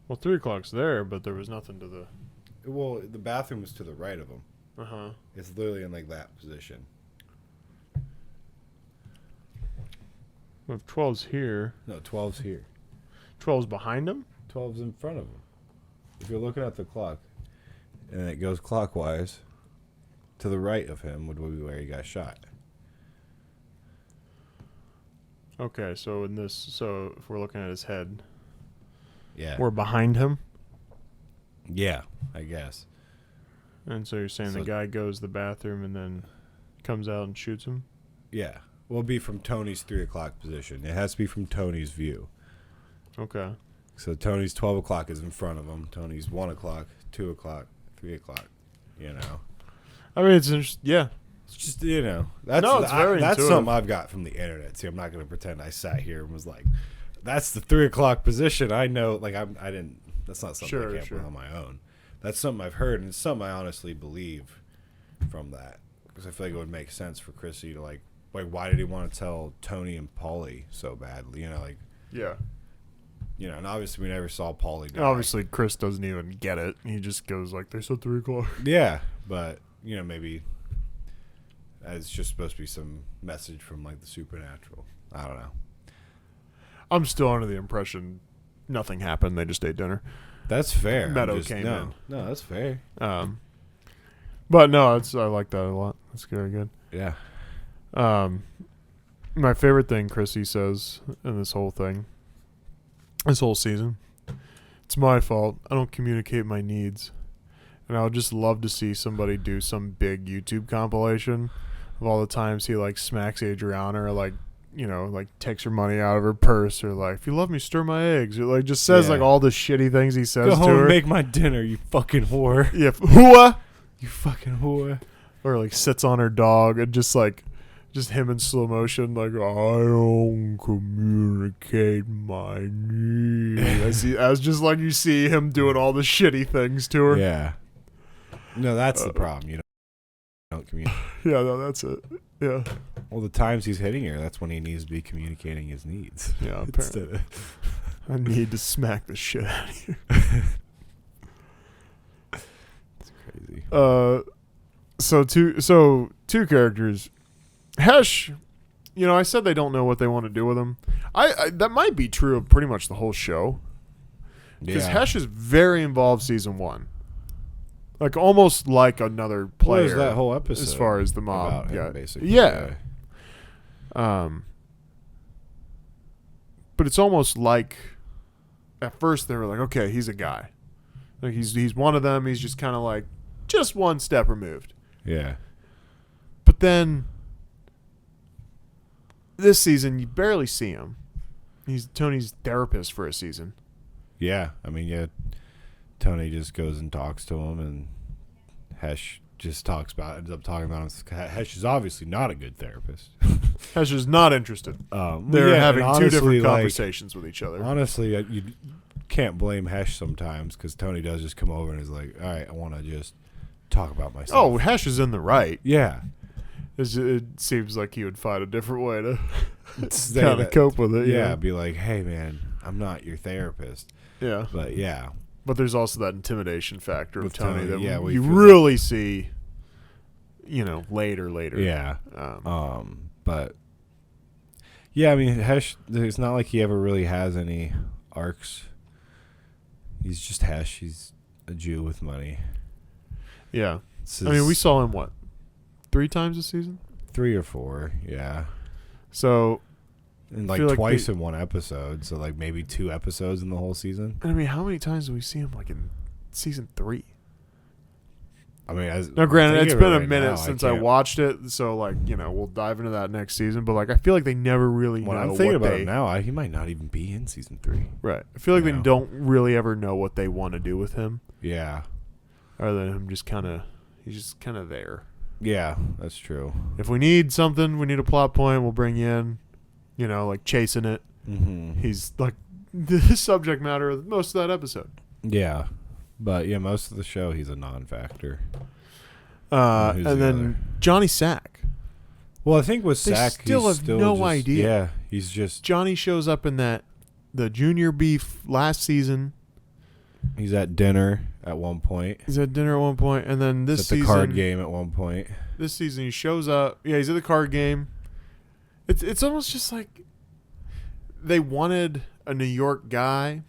[SPEAKER 1] Well, 3 o'clock's there, but there was nothing to the...
[SPEAKER 2] Well, the bathroom was to the right of him.
[SPEAKER 1] Uh-huh.
[SPEAKER 2] It's literally in like that position.
[SPEAKER 1] Well, if 12's here...
[SPEAKER 2] No, 12's here.
[SPEAKER 1] 12's behind him?
[SPEAKER 2] 12's in front of him. If you're looking at the clock, and it goes clockwise, to the right of him would be where he got shot.
[SPEAKER 1] Okay, so if we're looking at his head...
[SPEAKER 2] Yeah.
[SPEAKER 1] We're behind him?
[SPEAKER 2] Yeah, I guess.
[SPEAKER 1] And so you're saying the guy goes to the bathroom and then comes out and shoots him?
[SPEAKER 2] Yeah. Well, it'll be from Tony's 3 o'clock position. It has to be from Tony's view.
[SPEAKER 1] Okay.
[SPEAKER 2] So Tony's 12 o'clock is in front of him. Tony's 1 o'clock, 2 o'clock, 3 o'clock,
[SPEAKER 1] I mean, it's interesting. Yeah.
[SPEAKER 2] It's just, that's
[SPEAKER 1] very
[SPEAKER 2] that's
[SPEAKER 1] intuitive.
[SPEAKER 2] something I've got from the internet. See, I'm not going to pretend I sat here and was like, that's the 3 o'clock position. I know, like, I didn't, that's not something I can't put on my own. That's something I've heard, and it's something I honestly believe from that. Because I feel like it would make sense for Chrissy to, like, why did he want to tell Tony and Paulie so badly?
[SPEAKER 1] Yeah.
[SPEAKER 2] And obviously we never saw Paulie die.
[SPEAKER 1] Obviously, Chris doesn't even get it. He just goes like, they said 3 o'clock.
[SPEAKER 2] Yeah, but, maybe it's just supposed to be some message from, like, the supernatural. I don't know.
[SPEAKER 1] I'm still under the impression nothing happened. They just ate dinner.
[SPEAKER 2] That's fair.
[SPEAKER 1] Meadow came in.
[SPEAKER 2] No, that's fair.
[SPEAKER 1] But no, I like that a lot. That's very good.
[SPEAKER 2] Yeah.
[SPEAKER 1] My favorite thing Chrissy says in this whole thing, this whole season, it's my fault. I don't communicate my needs. And I would just love to see somebody do some big YouTube compilation of all the times he, like, smacks Adriana or, like, like, takes her money out of her purse, or, like, if you love me, stir my eggs, or, like, just says, like, all the shitty things he says
[SPEAKER 2] to her. Go home
[SPEAKER 1] her.
[SPEAKER 2] and make my dinner, you fucking whore.
[SPEAKER 1] Yeah, whore.
[SPEAKER 2] You fucking whore.
[SPEAKER 1] Or, like, sits on her dog and just him in slow motion, like, I don't communicate my needs. As just like you see him doing all the shitty things to her.
[SPEAKER 2] Yeah. No, that's the problem. You don't communicate.
[SPEAKER 1] Yeah, no, that's it. Yeah.
[SPEAKER 2] Well, the times he's hitting her, that's when he needs to be communicating his needs.
[SPEAKER 1] Yeah, apparently. I need to smack the shit out of you.
[SPEAKER 2] It's crazy.
[SPEAKER 1] So two characters. Hesh, I said they don't know what they want to do with him. I that might be true of pretty much the whole show. Because Hesh is very involved season 1. Like, almost like another player.
[SPEAKER 2] What was that whole episode?
[SPEAKER 1] As far as the mob.
[SPEAKER 2] About him, basically.
[SPEAKER 1] Yeah. But it's almost like, at first they were like, okay, he's a guy. Like, he's one of them. He's just kind of like, just one step removed.
[SPEAKER 2] Yeah.
[SPEAKER 1] But then, this season, you barely see him. He's Tony's therapist for a season.
[SPEAKER 2] Yeah. I mean, yeah. Tony just goes and talks to him, and Hesh just ends up talking about him. Hesh is obviously not a good therapist.
[SPEAKER 1] Hesh is not interested. They're having two different conversations with each other.
[SPEAKER 2] Honestly, you can't blame Hesh sometimes, because Tony does just come over and is like, all right, I want to just talk about myself.
[SPEAKER 1] Oh, Hesh is in the right.
[SPEAKER 2] Yeah.
[SPEAKER 1] It seems like he would find a different way to kind of cope with it.
[SPEAKER 2] Yeah, be like, hey, man, I'm not your therapist.
[SPEAKER 1] Yeah.
[SPEAKER 2] But, yeah.
[SPEAKER 1] But there's also that intimidation factor of Tony that you
[SPEAKER 2] really
[SPEAKER 1] really see, later.
[SPEAKER 2] Yeah.
[SPEAKER 1] But
[SPEAKER 2] yeah, I mean, Hesh. It's not like he ever really has any arcs. He's just Hesh. He's a Jew with money.
[SPEAKER 1] yeah, I mean, we saw him 3 times this season,
[SPEAKER 2] 3 or 4. Yeah.
[SPEAKER 1] so.
[SPEAKER 2] And like twice in one episode, so like maybe 2 episodes in the whole season.
[SPEAKER 1] I mean, how many times do we see him like in season 3?
[SPEAKER 2] I mean,
[SPEAKER 1] now granted, it's been a minute since I watched it, so like we'll dive into that next season. But like, I feel like they never really.
[SPEAKER 2] When
[SPEAKER 1] know
[SPEAKER 2] I'm thinking
[SPEAKER 1] what
[SPEAKER 2] about it now, he might not even be in season 3.
[SPEAKER 1] Right. I feel like they don't really ever know what they want to do with him.
[SPEAKER 2] Yeah.
[SPEAKER 1] Other than him he's just kind of there.
[SPEAKER 2] Yeah, that's true.
[SPEAKER 1] If we need something, we need a plot point, we'll bring you in. Like chasing it.
[SPEAKER 2] Mm-hmm.
[SPEAKER 1] He's like the subject matter of most of that episode.
[SPEAKER 2] Yeah. But yeah, most of the show he's a non-factor.
[SPEAKER 1] And then Johnny Sack.
[SPEAKER 2] Well, I think with
[SPEAKER 1] they
[SPEAKER 2] Sack,
[SPEAKER 1] still
[SPEAKER 2] he's
[SPEAKER 1] have
[SPEAKER 2] still
[SPEAKER 1] no
[SPEAKER 2] just,
[SPEAKER 1] idea.
[SPEAKER 2] Yeah, he's just
[SPEAKER 1] Johnny shows up in the Junior Beef last season.
[SPEAKER 2] He's at dinner at one point.
[SPEAKER 1] He's at dinner at one point, and then this
[SPEAKER 2] he's at the
[SPEAKER 1] season,
[SPEAKER 2] card game at one point.
[SPEAKER 1] This season he shows up. Yeah, he's at the card game. It's almost just like they wanted a New York guy,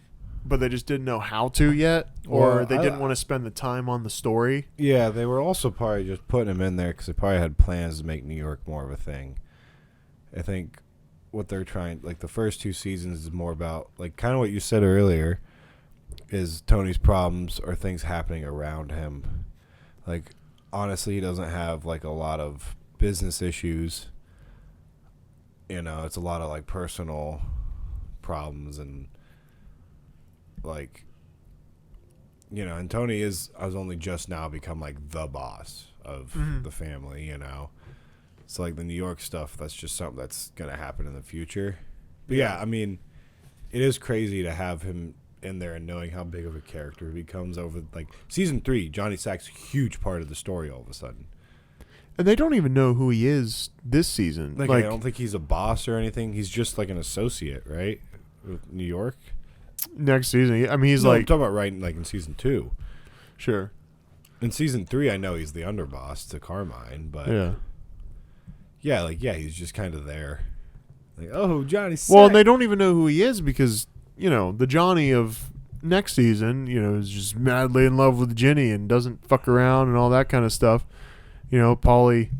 [SPEAKER 1] but they just didn't know how to yet, or
[SPEAKER 2] Well,
[SPEAKER 1] they didn't want to spend the time on the story.
[SPEAKER 2] Yeah, they were also probably just putting him in there because they probably had plans to make New York more of a thing. I think what they're trying, like the first 2 seasons, is more about like kind of what you said earlier, is Tony's problems or things happening around him. Like honestly, he doesn't have like a lot of business issues. It's a lot of like personal problems and like and Tony has only just now become like the boss of the family. So like the New York stuff, that's just something that's gonna happen in the future. But yeah, I mean, it is crazy to have him in there and knowing how big of a character he becomes over like season 3. Johnny Sack's a huge part of the story all of a sudden.
[SPEAKER 1] And they don't even know who he is this season.
[SPEAKER 2] Like I don't think he's a boss or anything. He's just like an associate, right? With New York.
[SPEAKER 1] Next season, I mean, he's
[SPEAKER 2] I'm talking about right like in season 2.
[SPEAKER 1] Sure.
[SPEAKER 2] In season 3, I know he's the underboss to Carmine, but he's just kind of there. Like, oh, Johnny Sack.
[SPEAKER 1] Well, and they don't even know who he is because the Johnny of next season, is just madly in love with Ginny and doesn't fuck around and all that kind of stuff. Paulie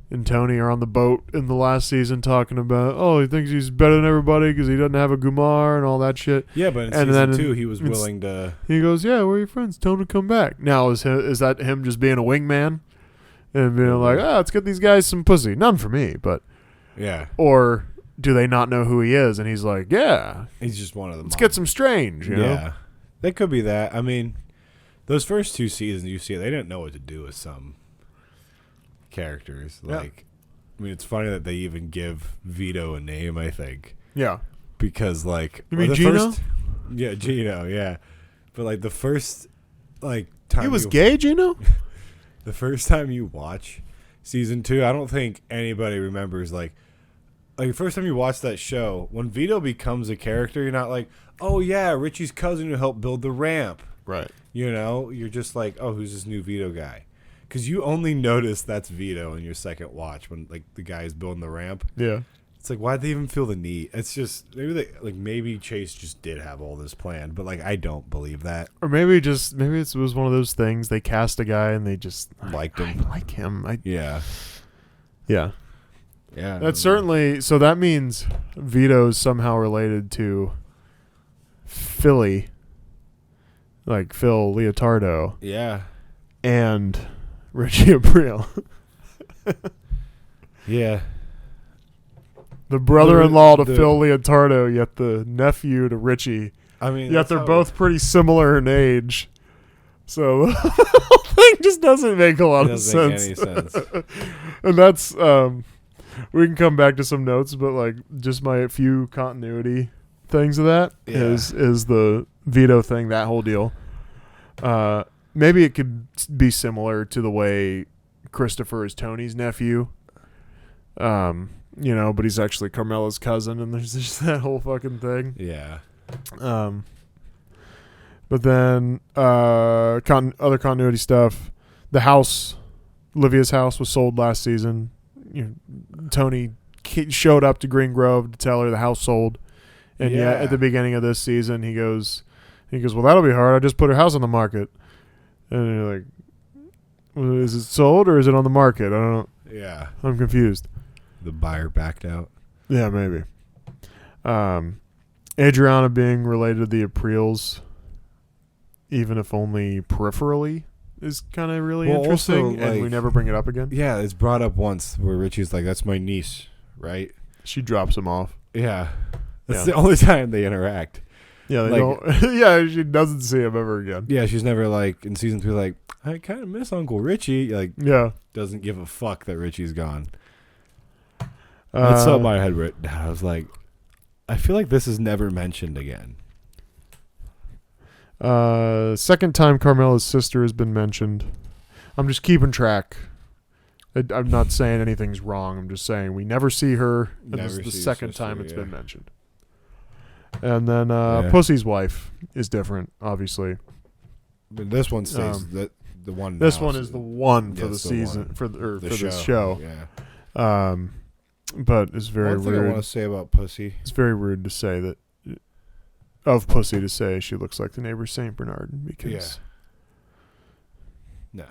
[SPEAKER 1] and Tony are on the boat in the last season talking about, he thinks he's better than everybody because he doesn't have a Gumar and all that shit.
[SPEAKER 2] Yeah, but in season 2, he was willing to...
[SPEAKER 1] He goes, yeah, where are your friends? Tell them to come back. Now, is that him just being a wingman and being like, let's get these guys some pussy? None for me, but...
[SPEAKER 2] Yeah.
[SPEAKER 1] Or do they not know who he is? And he's like, yeah.
[SPEAKER 2] He's just one of them.
[SPEAKER 1] Let's get some strange, you know?
[SPEAKER 2] Yeah. That could be that. I mean, those first 2 seasons, you see, they didn't know what to do with some characters. Like, I mean, it's funny that they even give Vito a name, I think.
[SPEAKER 1] Yeah.
[SPEAKER 2] Because, like...
[SPEAKER 1] You mean Gino?
[SPEAKER 2] Yeah, Gino, yeah. But, like, the first, like, time...
[SPEAKER 1] He was gay, Gino?
[SPEAKER 2] The first time you watch season 2, I don't think anybody remembers, like, the first time you watch that show, when Vito becomes a character, you're not like, oh, yeah, Richie's cousin who helped build the ramp.
[SPEAKER 1] Right.
[SPEAKER 2] You're just like, oh, who's this new Vito guy? Because you only notice that's Vito in your second watch when like the guy is building the ramp.
[SPEAKER 1] Yeah.
[SPEAKER 2] It's like, why'd they even feel the need? It's just maybe Chase just did have all this planned, but like I don't believe that.
[SPEAKER 1] Or maybe it was one of those things. They cast a guy and they just
[SPEAKER 2] liked him.
[SPEAKER 1] I like him.
[SPEAKER 2] Yeah.
[SPEAKER 1] Yeah.
[SPEAKER 2] Yeah.
[SPEAKER 1] That's certainly so. That means Vito's somehow related to Philly, like Phil Leotardo.
[SPEAKER 2] Yeah.
[SPEAKER 1] And Richie April.
[SPEAKER 2] Yeah.
[SPEAKER 1] The brother-in-law to Phil Leotardo, yet the nephew to Richie.
[SPEAKER 2] I mean,
[SPEAKER 1] yet they're both pretty similar in age. So the whole thing just doesn't make a lot of sense.
[SPEAKER 2] Make any sense.
[SPEAKER 1] And that's we can come back to some notes, but like just my few continuity things of that is the Vito thing, that whole deal. Maybe it could be similar to the way Christopher is Tony's nephew. But he's actually Carmela's cousin, and there's just that whole fucking thing.
[SPEAKER 2] Yeah.
[SPEAKER 1] But then other continuity stuff. The house Olivia's house was sold last season. Tony showed up to Green Grove to tell her the house sold, and yet at the beginning of this season he goes, well, that'll be hard. I just put her house on the market, and you're like, well, is it sold or is it on the market? I don't know.
[SPEAKER 2] Yeah,
[SPEAKER 1] I'm confused.
[SPEAKER 2] the buyer backed out.
[SPEAKER 1] Yeah, maybe. Adriana being related to the Aprils, even if only peripherally, is kind of really interesting,
[SPEAKER 2] also,
[SPEAKER 1] and we never bring it up again.
[SPEAKER 2] Yeah, it's brought up once where Richie's like, "That's my niece," right?
[SPEAKER 1] She drops him off.
[SPEAKER 2] Yeah, that's the only time they interact.
[SPEAKER 1] Yeah, they don't. Yeah, she doesn't see him ever again.
[SPEAKER 2] Yeah, she's never like in season 2, like, I kind of miss Uncle Richie. Like,
[SPEAKER 1] Yeah,
[SPEAKER 2] doesn't give a fuck that Richie's gone. That's something I had written down. I was like, I feel like this is never mentioned again.
[SPEAKER 1] Second time Carmela's sister has been mentioned. I'm just keeping track. I'm not saying anything's wrong. I'm just saying we never see her. And this is the second time it's been mentioned. And then Pussy's wife is different, obviously.
[SPEAKER 2] But this one stays the one.
[SPEAKER 1] This one is the one for the season for this show.
[SPEAKER 2] Yeah.
[SPEAKER 1] But it's very
[SPEAKER 2] One thing
[SPEAKER 1] rude.
[SPEAKER 2] I want to say about Pussy.
[SPEAKER 1] It's very rude to say that of Pussy to say she looks like the neighbor Saint Bernard because.
[SPEAKER 2] No.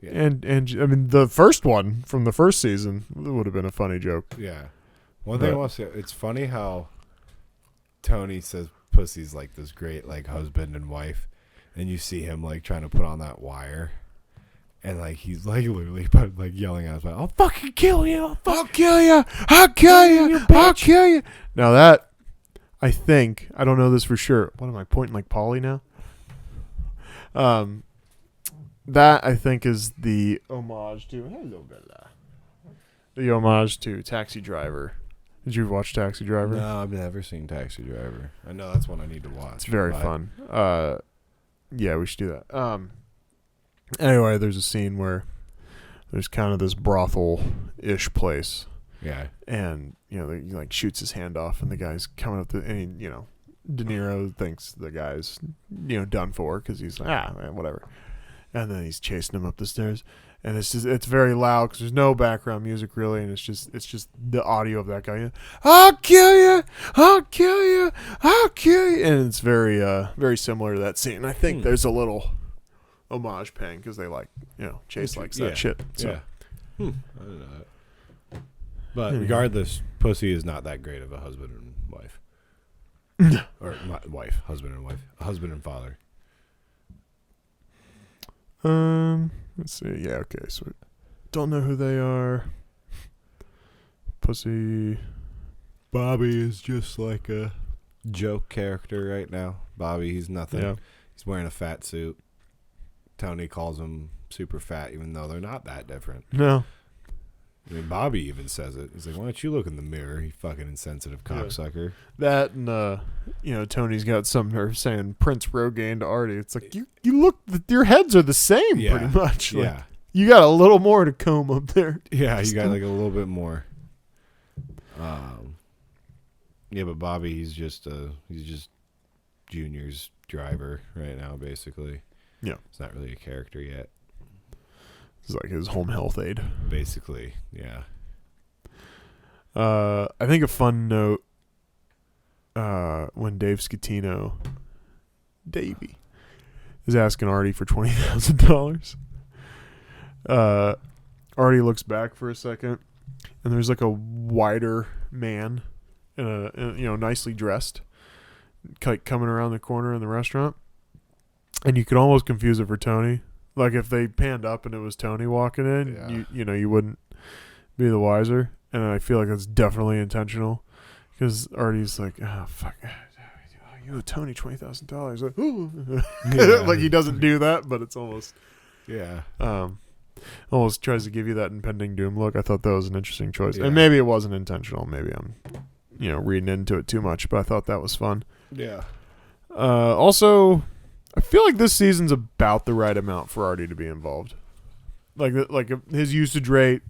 [SPEAKER 2] Yeah.
[SPEAKER 1] And I mean the first one from the first season would have been a funny joke.
[SPEAKER 2] Yeah. One thing I want to say, it's funny how Tony says Pussy's like this great like husband and wife, and you see him like trying to put on that wire, and like he's like literally like yelling at us like, "I'll fucking kill you! I'll kill you! I'll kill you! I'll kill you!"
[SPEAKER 1] Now that I don't know this for sure. What am I pointing like Polly now? That I think is the homage to Taxi Driver. Did you watch Taxi Driver?
[SPEAKER 2] No, I've never seen Taxi Driver. I know that's one I need to watch.
[SPEAKER 1] It's very fun. Yeah, we should do that. Anyway, there's a scene where there's kind of this brothel-ish place.
[SPEAKER 2] Yeah.
[SPEAKER 1] And, he like shoots his hand off and the guy's coming up and De Niro thinks the guy's, done for because he's like, whatever. And then he's chasing him up the stairs. And it's very loud because there's no background music really, and it's just the audio of that guy. I'll kill you, I'll kill you, I'll kill you, and it's very very similar to that scene. I think there's a little homage paying because they Chase likes that shit. So.
[SPEAKER 2] Yeah. I didn't know that. But regardless, Pussy is not that great of a husband and wife, or not wife, husband and wife, husband and father.
[SPEAKER 1] Let's see. Yeah, okay. So, don't know who they are. Pussy.
[SPEAKER 2] Bobby is just like a joke character right now. Bobby, he's nothing.
[SPEAKER 1] Yeah.
[SPEAKER 2] He's wearing a fat suit. Tony calls him super fat, even though they're not that different.
[SPEAKER 1] No.
[SPEAKER 2] I mean, Bobby even says it. He's like, "Why don't you look in the mirror, you fucking insensitive cocksucker?"
[SPEAKER 1] That and Tony's got some nerve saying Prince Rogaine to Artie. It's like you look, your heads are the same pretty much. Like,
[SPEAKER 2] Yeah,
[SPEAKER 1] you got a little more to comb up there.
[SPEAKER 2] yeah, you got like a little bit more. Yeah, but Bobby, he's just Junior's driver right now, basically.
[SPEAKER 1] Yeah,
[SPEAKER 2] it's not really a character yet.
[SPEAKER 1] It's like his home health aide.
[SPEAKER 2] Basically, yeah.
[SPEAKER 1] I think a fun note when Dave Scatino, Davey, is asking Artie for $20,000. Artie looks back for a second, and there's like a wider man, nicely dressed, coming around the corner in the restaurant, and you could almost confuse it for Tony. Like if they panned up and it was Tony walking in, you wouldn't be the wiser. And I feel like that's definitely intentional because Artie's like, "Oh fuck, you owe Tony $20,000." Like, ooh. Like he doesn't do that, but it's almost almost tries to give you that impending doom look. I thought that was an interesting choice, and maybe it wasn't intentional. Maybe I'm reading into it too much, but I thought that was fun.
[SPEAKER 2] Yeah.
[SPEAKER 1] Also, I feel like this season's about the right amount for Artie to be involved. Like his usage rate,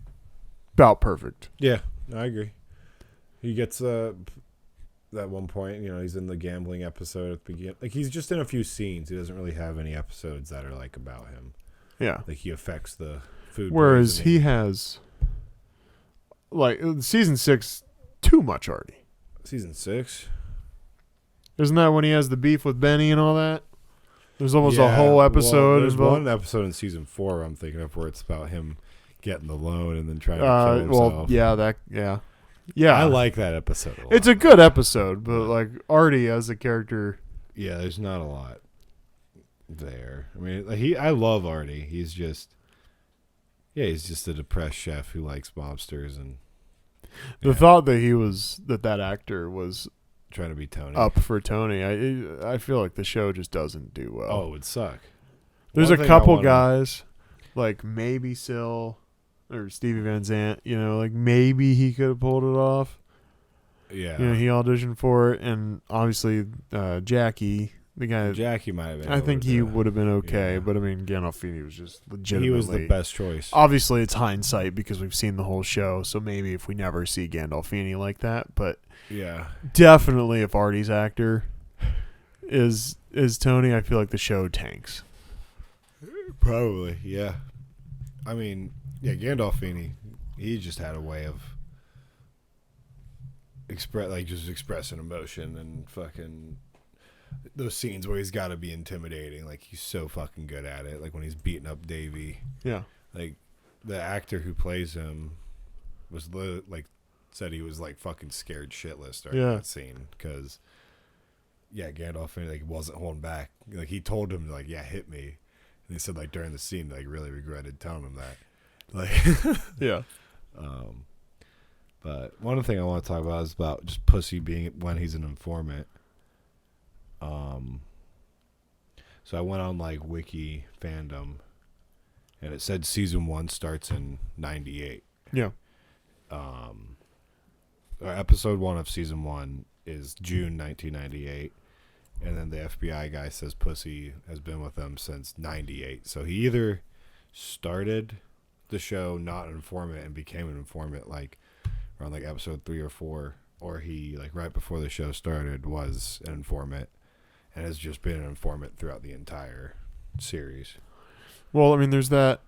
[SPEAKER 1] about perfect.
[SPEAKER 2] Yeah, I agree. He gets that one point, he's in the gambling episode at the beginning. Like he's just in a few scenes. He doesn't really have any episodes that are like about him.
[SPEAKER 1] Yeah.
[SPEAKER 2] Like he affects the food.
[SPEAKER 1] Whereas
[SPEAKER 2] poisoning.
[SPEAKER 1] he has, like, season 6, too much Artie.
[SPEAKER 2] Season 6.
[SPEAKER 1] Isn't that when he has the beef with Benny and all that? There's almost a whole episode.
[SPEAKER 2] Well, there's
[SPEAKER 1] involved.
[SPEAKER 2] one episode in season 4 I'm thinking of where it's about him getting the loan and then trying to kill himself.
[SPEAKER 1] Well, yeah.
[SPEAKER 2] I like that episode a lot.
[SPEAKER 1] It's a good episode, but like Artie as a character,
[SPEAKER 2] Yeah, there's not a lot there. I mean, I love Artie. He's just a depressed chef who likes mobsters and
[SPEAKER 1] the thought that that actor was
[SPEAKER 2] trying to be Tony.
[SPEAKER 1] up for Tony, I feel like the show just doesn't do well.
[SPEAKER 2] Oh, it would suck.
[SPEAKER 1] There's
[SPEAKER 2] One
[SPEAKER 1] a
[SPEAKER 2] thing
[SPEAKER 1] couple
[SPEAKER 2] I
[SPEAKER 1] guys, like maybe Syl or Stevie Van Zandt, like maybe he could have pulled it off.
[SPEAKER 2] Yeah.
[SPEAKER 1] He auditioned for it, and obviously Jackie, the guy.
[SPEAKER 2] Jackie might have been.
[SPEAKER 1] I think he would have been okay,
[SPEAKER 2] yeah.
[SPEAKER 1] but I mean Gandolfini was just legitimately.
[SPEAKER 2] He was the best choice.
[SPEAKER 1] Obviously, it's hindsight because we've seen the whole show, so maybe if we never see Gandolfini like that, but
[SPEAKER 2] Yeah.
[SPEAKER 1] definitely if Artie's actor is Tony, I feel like the show tanks.
[SPEAKER 2] Probably, yeah. I mean, yeah, Gandolfini, he just had a way of expressing emotion and fucking those scenes where he's got to be intimidating. Like he's so fucking good at it. Like when he's beating up Davey.
[SPEAKER 1] Yeah.
[SPEAKER 2] Like the actor who plays him was said he was like fucking scared shitless during that scene because Gandolfini like wasn't holding back. Like he told him like hit me. And he said, like, during the scene, like, really regretted telling him that. Like,
[SPEAKER 1] Yeah.
[SPEAKER 2] But one thing I want to talk about is about just pussy being when he's an informant. So I went on, like, Wiki Fandom, and it said season 1 starts in 98.
[SPEAKER 1] Yeah.
[SPEAKER 2] Episode 1 of season 1 is June 1998. And then the FBI guy says pussy has been with them since 98. So he either started the show not an informant and became an informant like around like episode 3 or 4, or he like right before the show started was an informant and has just been an informant throughout the entire series.
[SPEAKER 1] Well, I mean, there's that.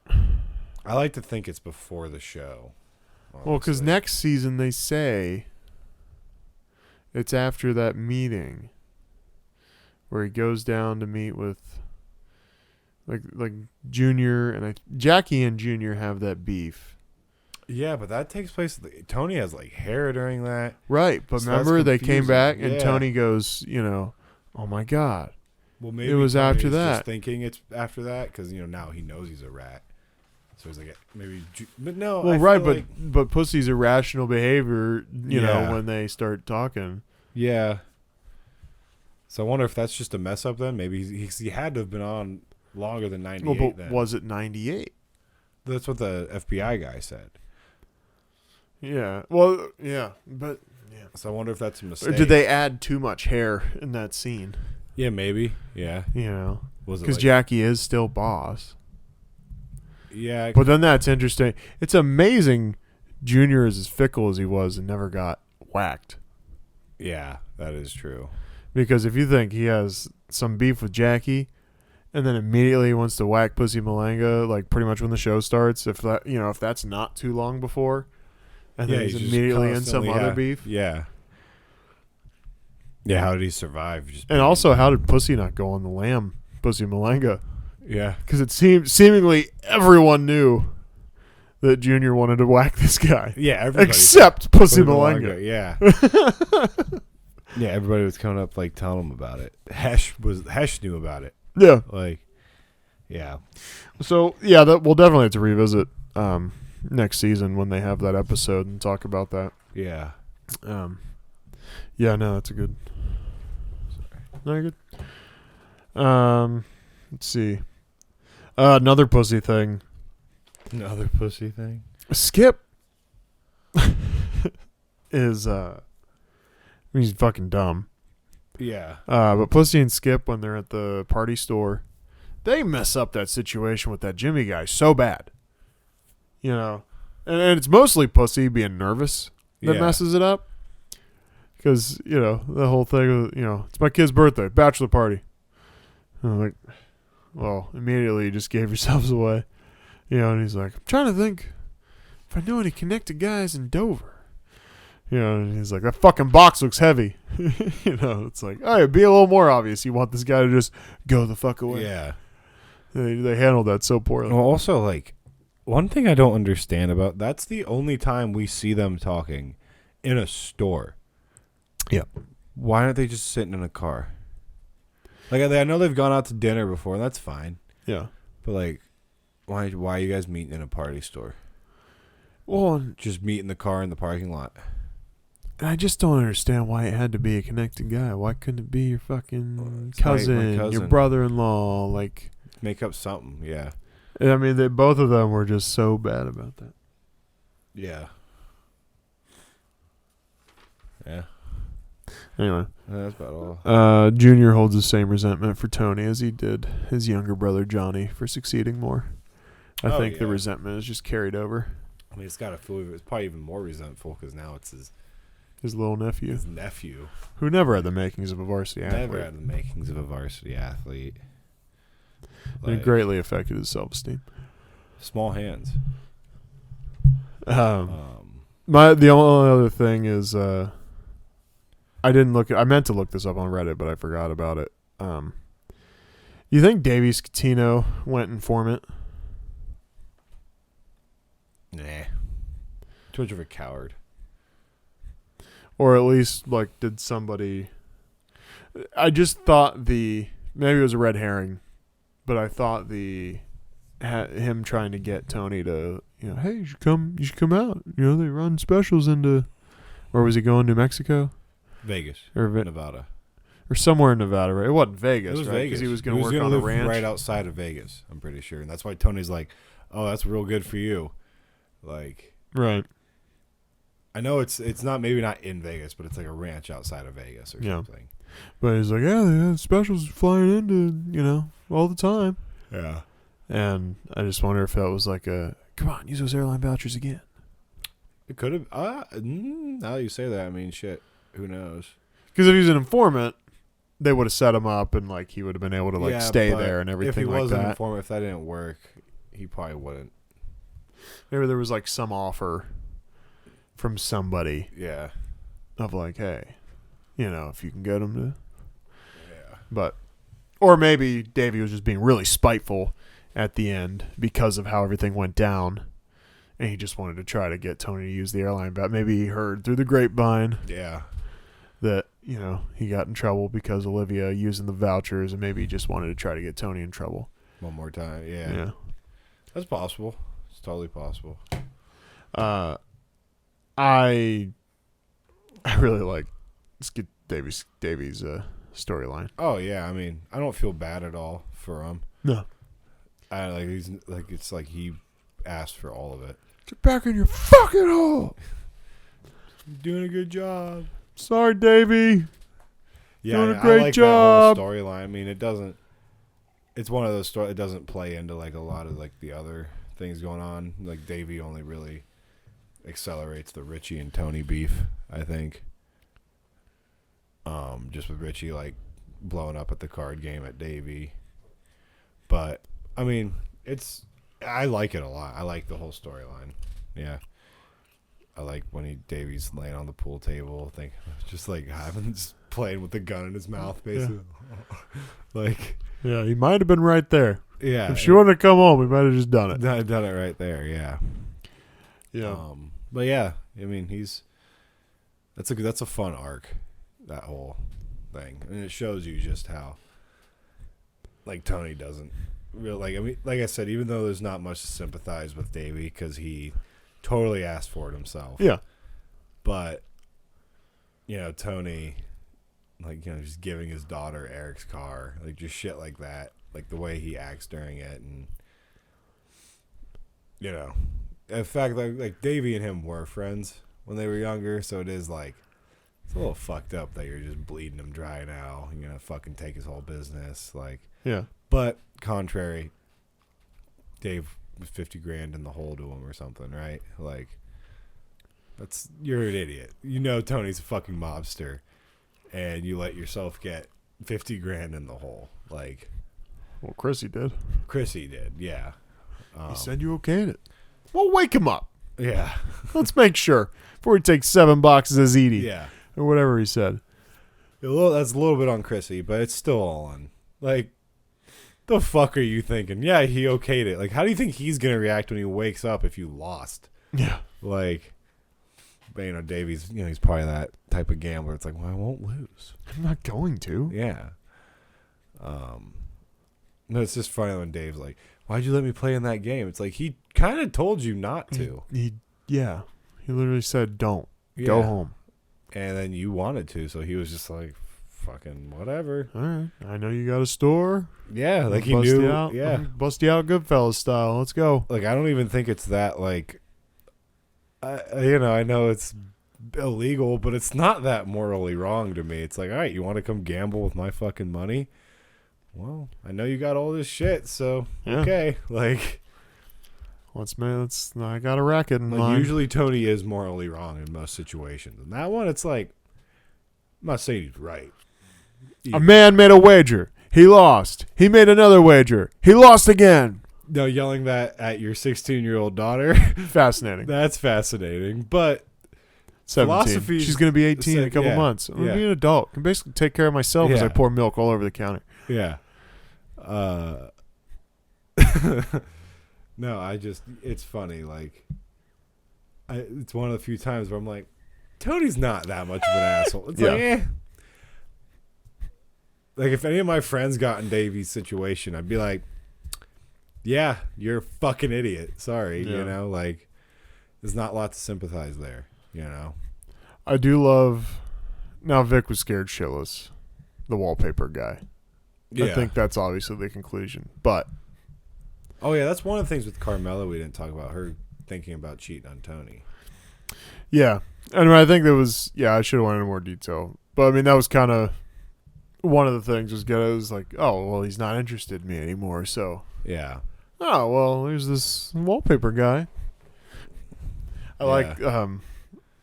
[SPEAKER 2] I like to think it's before the show.
[SPEAKER 1] Well, because
[SPEAKER 2] honestly.
[SPEAKER 1] next season they say it's after that meeting where he goes down to meet with like Junior and Jackie and Junior have that beef.
[SPEAKER 2] Yeah, but that takes place. Tony has like hair during that.
[SPEAKER 1] Right, but
[SPEAKER 2] So
[SPEAKER 1] remember they came
[SPEAKER 2] confusing.
[SPEAKER 1] back and
[SPEAKER 2] Yeah.
[SPEAKER 1] Tony goes, oh my God.
[SPEAKER 2] Well, maybe
[SPEAKER 1] It was
[SPEAKER 2] Tony
[SPEAKER 1] after
[SPEAKER 2] is
[SPEAKER 1] that.
[SPEAKER 2] Just thinking it's after that because now he knows he's a rat. So he's like, maybe, but no.
[SPEAKER 1] Well,
[SPEAKER 2] I
[SPEAKER 1] right,
[SPEAKER 2] feel
[SPEAKER 1] but pussy's irrational behavior,
[SPEAKER 2] Yeah.
[SPEAKER 1] when they start talking.
[SPEAKER 2] yeah. So I wonder if that's just a mess up. Then maybe he had to have been on longer than 98.
[SPEAKER 1] Well, but
[SPEAKER 2] then.
[SPEAKER 1] was it 98?
[SPEAKER 2] That's what the FBI guy said.
[SPEAKER 1] Yeah. Well, yeah, but yeah.
[SPEAKER 2] So I wonder if that's a
[SPEAKER 1] Or
[SPEAKER 2] mistake.
[SPEAKER 1] did they add too much hair in that scene?
[SPEAKER 2] Yeah, maybe. Yeah. Was it
[SPEAKER 1] Because
[SPEAKER 2] like,
[SPEAKER 1] Jackie is still boss.
[SPEAKER 2] Yeah.
[SPEAKER 1] But then that's interesting. It's amazing Junior is as fickle as he was and never got whacked.
[SPEAKER 2] Yeah, that is true.
[SPEAKER 1] Because if you think he has some beef with Jackie and then immediately wants to whack Pussy Malanga, like pretty much when the show starts, if that if that's not too long before, and then he's
[SPEAKER 2] just
[SPEAKER 1] immediately in some
[SPEAKER 2] constantly
[SPEAKER 1] other beef.
[SPEAKER 2] Yeah. Yeah, how did he survive? Just
[SPEAKER 1] And also, how did Pussy not go on the lam, Pussy Malanga?
[SPEAKER 2] yeah.
[SPEAKER 1] Because it seemed seemingly everyone knew that Junior wanted to whack this guy.
[SPEAKER 2] Yeah, everybody.
[SPEAKER 1] Except Pussy Malanga.
[SPEAKER 2] Yeah. Yeah, everybody was coming up like telling him about it. Hesh knew about it.
[SPEAKER 1] Yeah.
[SPEAKER 2] Like, yeah.
[SPEAKER 1] So, yeah, we'll definitely have to revisit next season when they have that episode and talk about that.
[SPEAKER 2] Yeah.
[SPEAKER 1] Yeah, no, that's a good. No, you're good. Let's see. Another pussy thing.
[SPEAKER 2] Another pussy thing.
[SPEAKER 1] Skip is he's fucking dumb.
[SPEAKER 2] Yeah.
[SPEAKER 1] But Pussy and Skip, when they're at the party store, they mess up that situation with that Jimmy guy so bad. And it's mostly Pussy being nervous that
[SPEAKER 2] Yeah.
[SPEAKER 1] messes it up. Because, the whole thing, it's my kid's birthday, bachelor party. And I'm like, well, immediately you just gave yourselves away. You know, and he's like, I'm trying to think if I know any connected guys in Dover. You know, and he's like, that fucking box looks heavy. You know, it's like, oh, it'd be a little more obvious. You want this guy to just go the fuck away.
[SPEAKER 2] Yeah.
[SPEAKER 1] They handled that so poorly.
[SPEAKER 2] Well, also, like, one thing I don't understand about, that's the only time we see them talking in a store.
[SPEAKER 1] Yeah.
[SPEAKER 2] Why aren't they just sitting in a car? Like, I know they've gone out to dinner before, and that's fine.
[SPEAKER 1] Yeah.
[SPEAKER 2] But, like, why are you guys meeting in a party store?
[SPEAKER 1] Well,
[SPEAKER 2] Just meet in the car in the parking lot.
[SPEAKER 1] I just don't understand why it had to be a connected guy. Why couldn't it be your fucking
[SPEAKER 2] It's my
[SPEAKER 1] cousin, your
[SPEAKER 2] cousin.
[SPEAKER 1] brother-in-law? Like,
[SPEAKER 2] Make up something, yeah.
[SPEAKER 1] I mean, both of them were just so bad about that.
[SPEAKER 2] Yeah. Yeah.
[SPEAKER 1] Anyway,
[SPEAKER 2] That's about all.
[SPEAKER 1] Junior holds the same resentment for Tony as he did his younger brother Johnny for succeeding more. I think the
[SPEAKER 2] yeah.
[SPEAKER 1] resentment is just carried over.
[SPEAKER 2] I mean, it's got to feel, it's probably even more resentful because now it's
[SPEAKER 1] His little nephew,
[SPEAKER 2] his nephew.
[SPEAKER 1] who never had the makings of a varsity athlete.
[SPEAKER 2] Never had the makings of a varsity athlete.
[SPEAKER 1] And it greatly affected his self-esteem.
[SPEAKER 2] Small hands.
[SPEAKER 1] The only other thing is, I didn't look. I meant to look this up on Reddit, but I forgot about it. You think Davey Scatino went informant?
[SPEAKER 2] Nah. Too much of a coward.
[SPEAKER 1] Or at least, like, did somebody... I just thought maybe it was a red herring, but I thought him trying to get Tony to, you know, hey, you should come out. You know, they run specials into... Or was he going to Mexico?
[SPEAKER 2] Vegas.
[SPEAKER 1] Or
[SPEAKER 2] Nevada.
[SPEAKER 1] Or somewhere in Nevada, right? It wasn't Vegas,
[SPEAKER 2] It was
[SPEAKER 1] right?
[SPEAKER 2] Vegas.
[SPEAKER 1] Because he was going to work
[SPEAKER 2] gonna
[SPEAKER 1] on a
[SPEAKER 2] live
[SPEAKER 1] ranch.
[SPEAKER 2] right outside of Vegas, I'm pretty sure. And that's why Tony's like, oh, that's real good for you. Like...
[SPEAKER 1] Right.
[SPEAKER 2] I know it's maybe not in Vegas, but it's like a ranch outside of Vegas or something.
[SPEAKER 1] But he's like, yeah, they have specials flying into, you know, all the time.
[SPEAKER 2] Yeah.
[SPEAKER 1] And I just wonder if that was like come on, use those airline vouchers again.
[SPEAKER 2] It could have. Now that you say that, I mean, shit. Who knows?
[SPEAKER 1] Because if he's an informant, they would have set him up and like he would have been able to like stay there and everything like that.
[SPEAKER 2] If he was an informant, if that didn't work, he probably wouldn't.
[SPEAKER 1] Maybe there was like some offer from somebody.
[SPEAKER 2] Yeah.
[SPEAKER 1] Of like, hey, you know, if you can get him to.
[SPEAKER 2] Yeah.
[SPEAKER 1] But, or maybe Davey was just being really spiteful at the end because of how everything went down. And he just wanted to try to get Tony to use the airline. But maybe he heard through the grapevine.
[SPEAKER 2] Yeah.
[SPEAKER 1] That, you know, he got in trouble because Olivia using the vouchers. And maybe he just wanted to try to get Tony in trouble.
[SPEAKER 2] One more time. Yeah.
[SPEAKER 1] Yeah.
[SPEAKER 2] That's possible. It's totally possible.
[SPEAKER 1] I really like Davies' storyline.
[SPEAKER 2] Oh yeah, I mean, I don't feel bad at all for him.
[SPEAKER 1] No.
[SPEAKER 2] I like he's like it's like he asked for all of it.
[SPEAKER 1] Get back in your fucking hole.
[SPEAKER 2] You're doing a good job.
[SPEAKER 1] Sorry, Davey.
[SPEAKER 2] Yeah,
[SPEAKER 1] doing a great
[SPEAKER 2] I like
[SPEAKER 1] job.
[SPEAKER 2] That whole storyline. I mean, it doesn't. It's one of those stories. It doesn't play into like a lot of like the other things going on. Like Davey only really accelerates the Richie and Tony beef, I think. Just with Richie like blowing up at the card game at Davey. But I mean, I like it a lot. I like the whole storyline. Yeah. I like when Davey's laying on the pool table, just like playing with the gun in his mouth, basically. Yeah.
[SPEAKER 1] Yeah, he might have been right there.
[SPEAKER 2] Yeah.
[SPEAKER 1] If she wouldn't have come home, we might have just done it.
[SPEAKER 2] I've done it right there. Yeah.
[SPEAKER 1] Yeah.
[SPEAKER 2] But yeah, I mean, that's a fun arc, that whole thing, and it shows you just how, like, Tony doesn't really like. I mean, like I said, even though there's not much to sympathize with Davey because he totally asked for it himself.
[SPEAKER 1] Yeah.
[SPEAKER 2] But you know, Tony, like, you know, just giving his daughter Eric's car, like, just shit like that, like the way he acts during it, and you know. In fact, like Davey and him were friends when they were younger, so it is like it's a little fucked up that you're just bleeding him dry now. You're gonna fucking take his whole business, like.
[SPEAKER 1] Yeah.
[SPEAKER 2] But contrary, Dave was $50,000 in the hole to him or something, right? Like, you're an idiot. You know Tony's a fucking mobster, and you let yourself get $50,000 in the hole. Like,
[SPEAKER 1] Well, Chrissy did.
[SPEAKER 2] Chrissy did, yeah.
[SPEAKER 1] He said you okayed it. Well, wake him up.
[SPEAKER 2] Yeah.
[SPEAKER 1] Let's make sure before he takes 7 boxes of ziti.
[SPEAKER 2] Yeah.
[SPEAKER 1] Or whatever he said.
[SPEAKER 2] That's a little bit on Chrissy, but it's still all on. Like, the fuck are you thinking? Yeah, he okayed it. Like, how do you think he's going to react when he wakes up if you lost?
[SPEAKER 1] Yeah.
[SPEAKER 2] Like, but, Davey's, he's probably that type of gambler. It's like, well, I won't lose.
[SPEAKER 1] I'm not going to.
[SPEAKER 2] Yeah. No, it's just funny when Dave's like, why'd you let me play in that game? It's like, he kind of told you not to.
[SPEAKER 1] He literally said, don't.
[SPEAKER 2] Yeah.
[SPEAKER 1] Go home.
[SPEAKER 2] And then you wanted to, so he was just like, fucking whatever.
[SPEAKER 1] All right. I know you got a store.
[SPEAKER 2] Yeah, like he
[SPEAKER 1] bust
[SPEAKER 2] knew.
[SPEAKER 1] You out.
[SPEAKER 2] Yeah.
[SPEAKER 1] Bust you out Goodfellas style. Let's go.
[SPEAKER 2] Like, I don't even think it's that, like, I know it's illegal, but it's not that morally wrong to me. It's like, all right, you want to come gamble with my fucking money? Well, I know you got all this shit, so okay. Like,
[SPEAKER 1] I got a racket in mind.
[SPEAKER 2] Usually Tony is morally wrong in most situations. And that one, it's like, I'm not saying he's right.
[SPEAKER 1] A man made a wager. He lost. He made another wager. He lost again.
[SPEAKER 2] No, yelling that at your 16-year-old daughter.
[SPEAKER 1] Fascinating.
[SPEAKER 2] That's fascinating. But
[SPEAKER 1] 17. She's going to be 18 in a couple months. I'm going to be an adult. I can basically take care of myself as I pour milk all over the counter.
[SPEAKER 2] Yeah. No, it's funny. Like, it's one of the few times where I'm like, Tony's not that much of an asshole. It's like, eh. Like, if any of my friends got in Davey's situation, I'd be like, yeah, you're a fucking idiot. Sorry, like, there's not a lot to sympathize there,
[SPEAKER 1] I do love, now Vic was scared shitless, the wallpaper guy. Yeah. I think that's obviously the conclusion, but.
[SPEAKER 2] Oh, yeah, that's one of the things with Carmela we didn't talk about, her thinking about cheating on Tony.
[SPEAKER 1] Yeah, and I think that was, I should have went into more detail, but I mean, that was kind of one of the things was good. It was like, oh, well, he's not interested in me anymore, so.
[SPEAKER 2] Yeah.
[SPEAKER 1] Oh, well, there's this wallpaper guy. I like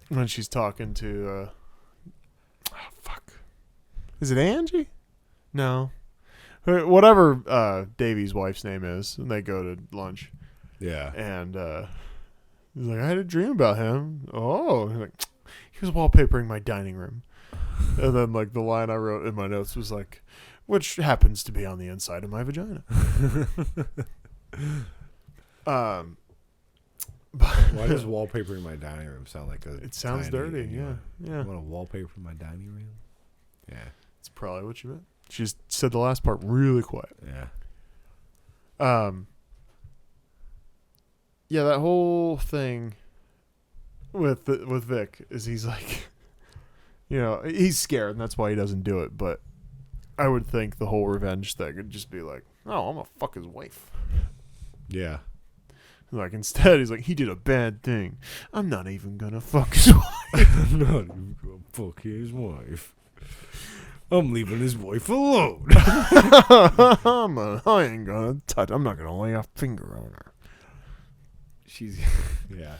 [SPEAKER 1] when she's talking to, is it Angie? No. Whatever Davy's wife's name is, and they go to lunch.
[SPEAKER 2] Yeah.
[SPEAKER 1] And he's like, I had a dream about him. Oh. He's like, he was wallpapering my dining room. And then, like, the line I wrote in my notes was like, which happens to be on the inside of my vagina.
[SPEAKER 2] Why does wallpapering my dining room sound like a?
[SPEAKER 1] It sounds dirty. Yeah.
[SPEAKER 2] I want to wallpaper my dining room. Yeah,
[SPEAKER 1] it's probably what you meant. She just said the last part really quiet.
[SPEAKER 2] Yeah.
[SPEAKER 1] Yeah, that whole thing with Vic is he's like, he's scared and that's why he doesn't do it. But I would think the whole revenge thing would just be like, oh, I'm gonna fuck his wife.
[SPEAKER 2] Yeah.
[SPEAKER 1] Like, instead, he's like, he did a bad thing. I'm not even gonna fuck his wife.
[SPEAKER 2] I'm not even gonna fuck his wife. I'm leaving his wife alone.
[SPEAKER 1] I ain't gonna touch. I'm not gonna lay a finger on her.
[SPEAKER 2] She's, yeah.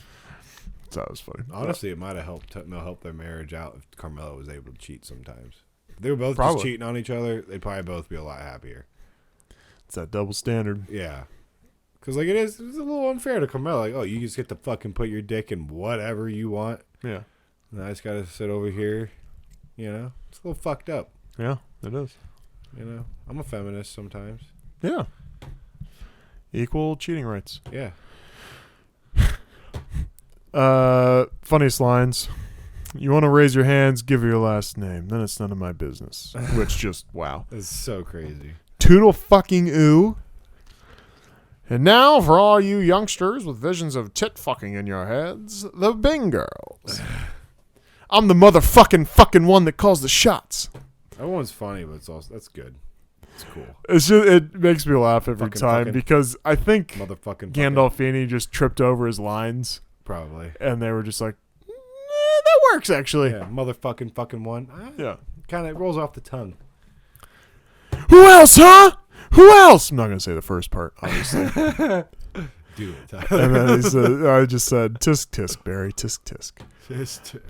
[SPEAKER 1] So that was funny.
[SPEAKER 2] Honestly, it might have helped their marriage out if Carmela was able to cheat sometimes. If they were both just cheating on each other, they'd probably both be a lot happier. It's
[SPEAKER 1] that double standard.
[SPEAKER 2] Yeah. Because, like, it's a little unfair to Carmela. Like, oh, you just get to fucking put your dick in whatever you want.
[SPEAKER 1] Yeah.
[SPEAKER 2] And I just got to sit over here. It's a little fucked up.
[SPEAKER 1] Yeah, it is.
[SPEAKER 2] I'm a feminist sometimes.
[SPEAKER 1] Yeah. Equal cheating rights.
[SPEAKER 2] Yeah.
[SPEAKER 1] Funniest lines. You want to raise your hands, give her your last name. Then it's none of my business. Which just, wow.
[SPEAKER 2] It's so crazy.
[SPEAKER 1] Toodle fucking ooh. And now, for all you youngsters with visions of tit fucking in your heads, the Bing Girls. I'm the motherfucking one that calls the shots.
[SPEAKER 2] That one's funny, but that's good. It's cool.
[SPEAKER 1] It makes me laugh every time because I think Gandolfini just tripped over his lines.
[SPEAKER 2] Probably.
[SPEAKER 1] And they were just like, that works, actually.
[SPEAKER 2] Yeah, fucking one.
[SPEAKER 1] Yeah.
[SPEAKER 2] Kind of rolls off the tongue.
[SPEAKER 1] Who else, huh? Who else? I'm not going to say the first part, obviously.
[SPEAKER 2] Do it, Tyler.
[SPEAKER 1] And then I just said, tisk, tisk, Barry, tisk, tisk.
[SPEAKER 2] Tisk,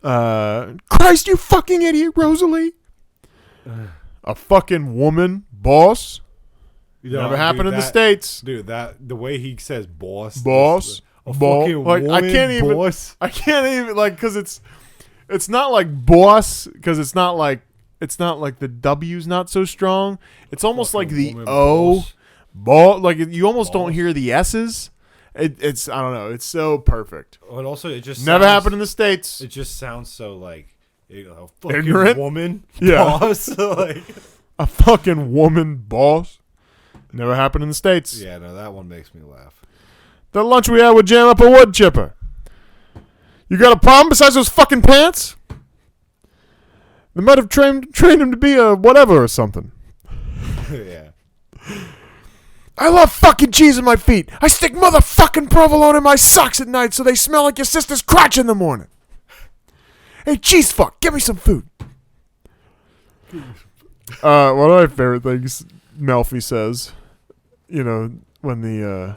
[SPEAKER 2] tisk.
[SPEAKER 1] Christ, you fucking idiot, Rosalie. A fucking woman, boss. Never happened
[SPEAKER 2] dude,
[SPEAKER 1] in the States.
[SPEAKER 2] Dude, the way he says boss.
[SPEAKER 1] Boss.
[SPEAKER 2] A
[SPEAKER 1] Boss.
[SPEAKER 2] fucking
[SPEAKER 1] Like,
[SPEAKER 2] woman, boss.
[SPEAKER 1] I can't even, like, because it's not like boss, because it's not like the W's not so strong. It's almost
[SPEAKER 2] Fucking
[SPEAKER 1] like the
[SPEAKER 2] woman,
[SPEAKER 1] O.
[SPEAKER 2] boss.
[SPEAKER 1] Like, you almost don't
[SPEAKER 2] Boss.
[SPEAKER 1] hear the S's. It's I don't know. It's so perfect.
[SPEAKER 2] And also, it just
[SPEAKER 1] Never
[SPEAKER 2] sounds,
[SPEAKER 1] happened in the States.
[SPEAKER 2] It just sounds so like fucking
[SPEAKER 1] Ignorant?
[SPEAKER 2] woman,
[SPEAKER 1] Yeah.
[SPEAKER 2] boss. Like,
[SPEAKER 1] A fucking woman boss. Never happened in the States.
[SPEAKER 2] yeah, no, that one makes me laugh.
[SPEAKER 1] The lunch we had would jam up a wood chipper. You got a problem besides those fucking pants? They might have trained him to be a whatever or something.
[SPEAKER 2] Yeah.
[SPEAKER 1] I love fucking cheese in my feet. I stick motherfucking provolone in my socks at night so they smell like your sister's crotch in the morning. Hey, cheese fuck, give me some food. One of my favorite things Melfi says, when the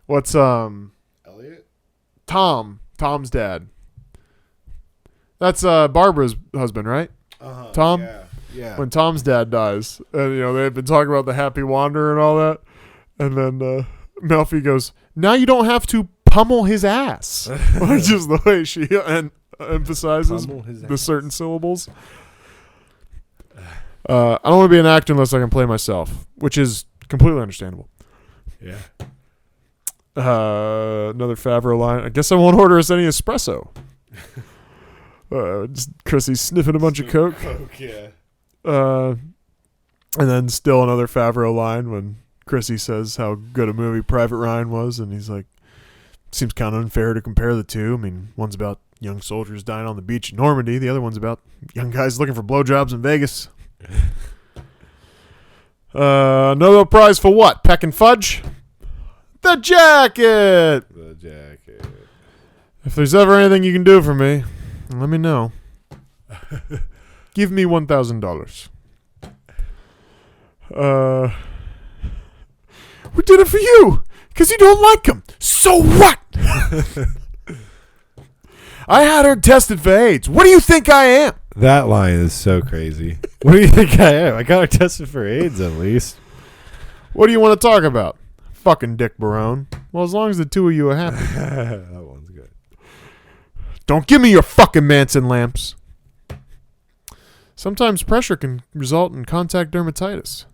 [SPEAKER 1] what's
[SPEAKER 2] Elliot?
[SPEAKER 1] Tom's dad. That's Barbara's husband, right? Tom?
[SPEAKER 2] Yeah.
[SPEAKER 1] When Tom's dad dies, and they've been talking about the Happy Wanderer and all that, and then Melfi goes, "Now you don't have to pummel his ass," like just the way she emphasizes the certain syllables. I don't want to be an actor unless I can play myself, which is completely understandable.
[SPEAKER 2] Yeah.
[SPEAKER 1] Another Favreau line. I guess I won't order us any espresso. Just Chrissy sniffing a bunch of Coke.
[SPEAKER 2] Yeah.
[SPEAKER 1] And then still another Favreau line when Chrissy says how good a movie Private Ryan was, and he's like, seems kind of unfair to compare the two. I mean, one's about young soldiers dying on the beach in Normandy. The other one's about young guys looking for blowjobs in Vegas. Nobel Prize for what? Peck and Fudge? The jacket!
[SPEAKER 2] The jacket.
[SPEAKER 1] If there's ever anything you can do for me, let me know. Give me $1,000. We did it for you, because you don't like him. So what? I had her tested for AIDS. What do you think I am?
[SPEAKER 2] That line is so crazy. What do you think I am? I got her tested for AIDS at least.
[SPEAKER 1] What do you want to talk about? Fucking Dick Barone. Well, as long as the two of you are happy.
[SPEAKER 2] That one's good.
[SPEAKER 1] Don't give me your fucking Manson lamps. Sometimes pressure can result in contact dermatitis.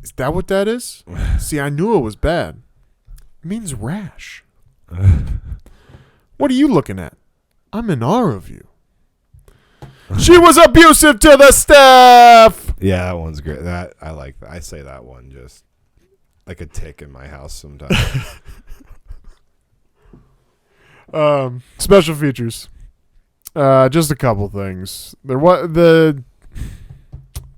[SPEAKER 1] Is that what that is? See, I knew it was bad. It means rash. What are you looking at? I'm in awe of you. She was abusive to the staff.
[SPEAKER 2] Yeah, that one's great. That I like that. I say that one just like a tick in my house sometimes.
[SPEAKER 1] Special features. Just a couple things. The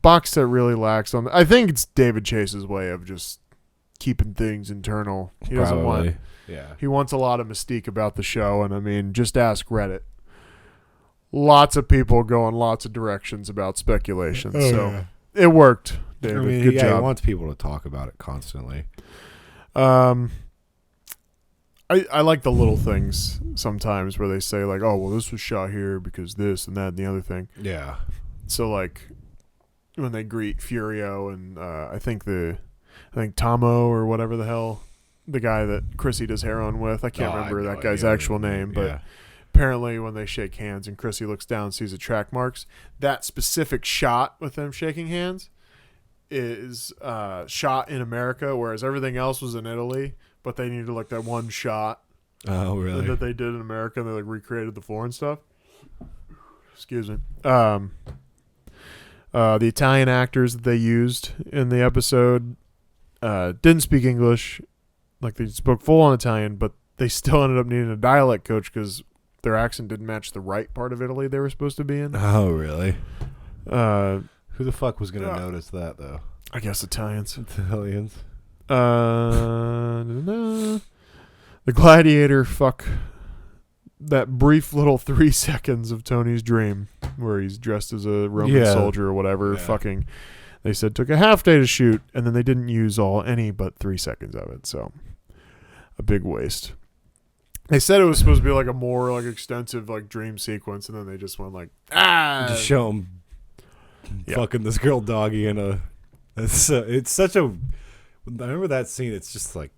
[SPEAKER 1] box set really lacks on. I think it's David Chase's way of just keeping things internal. He doesn't want.
[SPEAKER 2] Yeah.
[SPEAKER 1] He wants a lot of mystique about the show, and I mean, just ask Reddit. Lots of people go in lots of directions about speculation, so it worked, David.
[SPEAKER 2] I mean,
[SPEAKER 1] Good job.
[SPEAKER 2] He wants people to talk about it constantly.
[SPEAKER 1] I like the little things sometimes where they say like, oh, well, this was shot here because this and that and the other thing.
[SPEAKER 2] Yeah.
[SPEAKER 1] So like when they greet Furio and I think Tomo or whatever the hell, the guy that Chrissy does heroin with. I can't remember that guy's actual name, but apparently when they shake hands and Chrissy looks down and sees the track marks, that specific shot with them shaking hands is shot in America, whereas everything else was in Italy. But they needed like that one shot.
[SPEAKER 2] Oh, really?
[SPEAKER 1] That they did in America. And they like recreated the foreign stuff. Excuse me. The Italian actors that they used in the episode didn't speak English. Like they spoke full on Italian, but they still ended up needing a dialect coach because their accent didn't match the right part of Italy they were supposed to be in.
[SPEAKER 2] Oh, really?
[SPEAKER 1] Who
[SPEAKER 2] the fuck was gonna notice that though?
[SPEAKER 1] I guess Italians. The Gladiator, fuck that brief little 3 seconds of Tony's dream where he's dressed as a Roman soldier or whatever. Yeah. Fucking, they said took a half day to shoot, and then they didn't use any but 3 seconds of it. So a big waste. They said it was supposed to be like a more like extensive like dream sequence, and then they just went like
[SPEAKER 2] just show him fucking this girl doggy in a. It's such a. I remember that scene. It's just like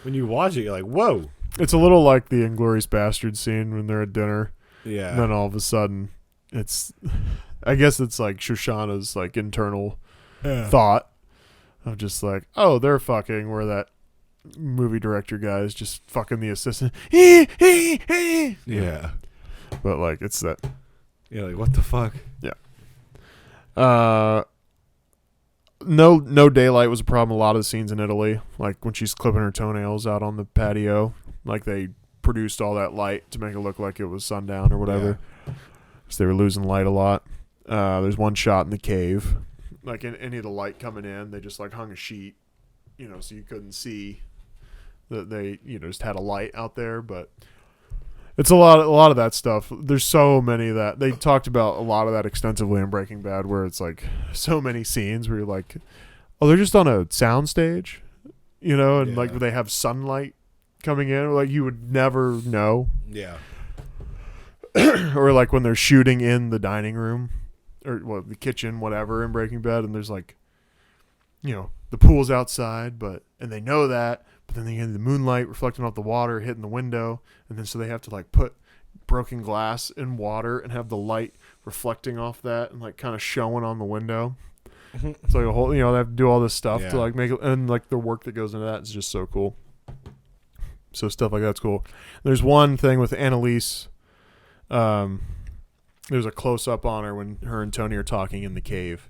[SPEAKER 2] when you watch it, you're like, whoa.
[SPEAKER 1] It's a little like the Inglourious Basterds scene when they're at dinner.
[SPEAKER 2] Yeah.
[SPEAKER 1] And then all of a sudden, I guess it's like Shoshana's like internal thought of just like, oh, they're fucking, where that movie director guy is just fucking the assistant.
[SPEAKER 2] Yeah.
[SPEAKER 1] But like, it's that.
[SPEAKER 2] Yeah, like, what the fuck?
[SPEAKER 1] Yeah. No daylight was a problem. A lot of the scenes in Italy, like when she's clipping her toenails out on the patio, like they produced all that light to make it look like it was sundown or whatever. Yeah. So they were losing light a lot. There's one shot in the cave, like in any of the light coming in, they just like hung a sheet, so you couldn't see that they, just had a light out there. But it's a lot of that stuff. There's so many that they talked about, a lot of that extensively in Breaking Bad, where it's like so many scenes where you're like, oh, they're just on a sound stage, and like they have sunlight coming in, like you would never know.
[SPEAKER 2] Yeah.
[SPEAKER 1] Or like when they're shooting in the dining room or the kitchen, whatever, in Breaking Bad, and there's like, the pool's outside, and they know that, but then they get the moonlight reflecting off the water, hitting the window, and then so they have to like put broken glass in water and have the light reflecting off that and like kind of showing on the window. It's like a whole, they have to do all this stuff to like make it, and like the work that goes into that is just so cool. So stuff like that's cool. There's one thing with Annalise. There's a close up on her when her and Tony are talking in the cave.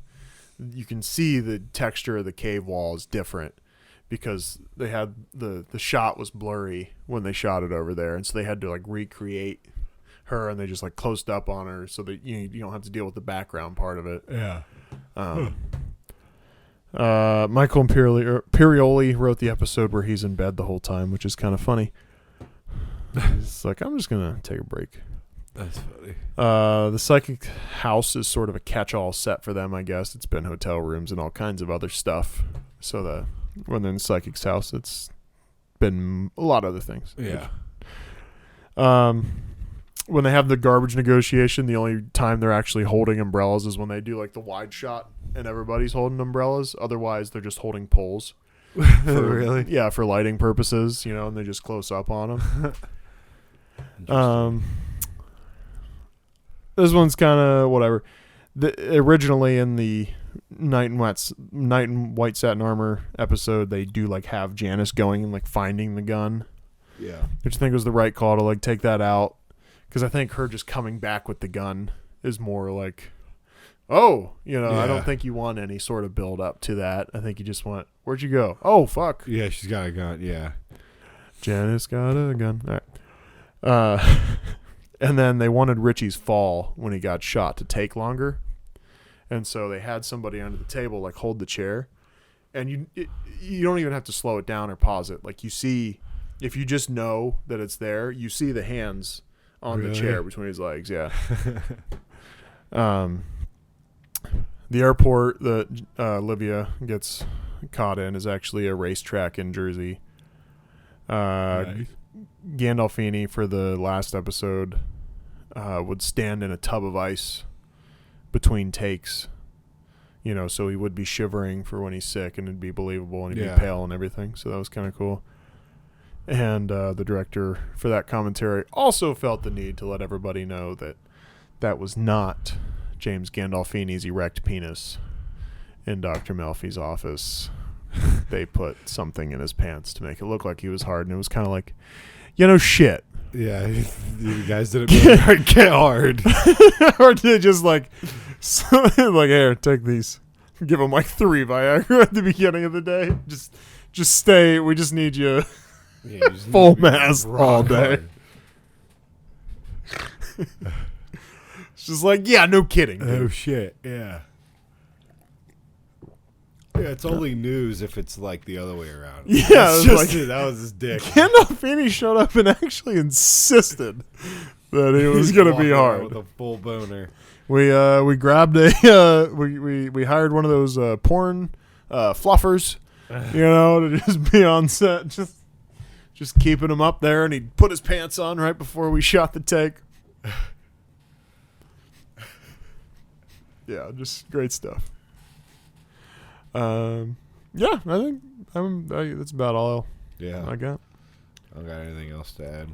[SPEAKER 1] You can see the texture of the cave wall is different because they had the shot was blurry when they shot it over there, and so they had to like recreate her, and they just like closed up on her so that you don't have to deal with the background part of it.
[SPEAKER 2] Yeah.
[SPEAKER 1] Michael Imperioli wrote the episode where he's in bed the whole time, which is kind of funny. It's like, I'm just gonna take a break.
[SPEAKER 2] That's funny.
[SPEAKER 1] The psychic house is sort of a catch-all set for them, I guess. It's been hotel rooms and all kinds of other stuff. So when they're in the psychic's house, it's been a lot of other things.
[SPEAKER 2] Yeah.
[SPEAKER 1] When they have the garbage negotiation, the only time they're actually holding umbrellas is when they do like the wide shot and everybody's holding umbrellas. Otherwise, they're just holding poles.
[SPEAKER 2] Really?
[SPEAKER 1] Yeah, for lighting purposes, and they just close up on them. This one's kind of whatever. Originally in the Knight in White Satin Armor episode, they do like have Janice going and like finding the gun.
[SPEAKER 2] Yeah.
[SPEAKER 1] Which I think was the right call to like take that out, because I think her just coming back with the gun is more like, oh, I don't think you want any sort of build up to that. I think you just want, where'd you go? Oh, fuck.
[SPEAKER 2] Yeah, she's got a gun. Yeah.
[SPEAKER 1] Janice got a gun. All right. And then they wanted Richie's fall when he got shot to take longer. And so they had somebody under the table like hold the chair. And you don't even have to slow it down or pause it. Like you see, if you just know that it's there, you see the hands on the chair between his legs. Yeah. The airport that Olivia gets caught in is actually a racetrack in Jersey. Nice. Gandolfini for the last episode would stand in a tub of ice between takes, so he would be shivering for when he's sick, and it'd be believable, and he'd be pale and everything. So that was kind of cool. And the director for that commentary also felt the need to let everybody know that that was not James Gandolfini's erect penis in Dr. Melfi's office. They put something in his pants to make it look like he was hard, and it was kind of like, shit.
[SPEAKER 2] Yeah, you guys didn't get hard.
[SPEAKER 1] Or did it just like here, take these. Give him like 3 Viagra at the beginning of the day. Just stay. We just need you, full mass all day. It's just like, yeah, no kidding. Dude.
[SPEAKER 2] Oh shit, yeah. Yeah, it's only news if it's like the other way around.
[SPEAKER 1] Yeah,
[SPEAKER 2] that was his dick.
[SPEAKER 1] Gandolfini showed up and actually insisted that it was going to be hard.
[SPEAKER 2] With a full boner.
[SPEAKER 1] We grabbed we hired one of those porn fluffers, to just be on set, just keeping him up there, and he'd put his pants on right before we shot the take. Yeah, just great stuff. Yeah, I think that's about all
[SPEAKER 2] Yeah.
[SPEAKER 1] I got.
[SPEAKER 2] I don't got anything else to add.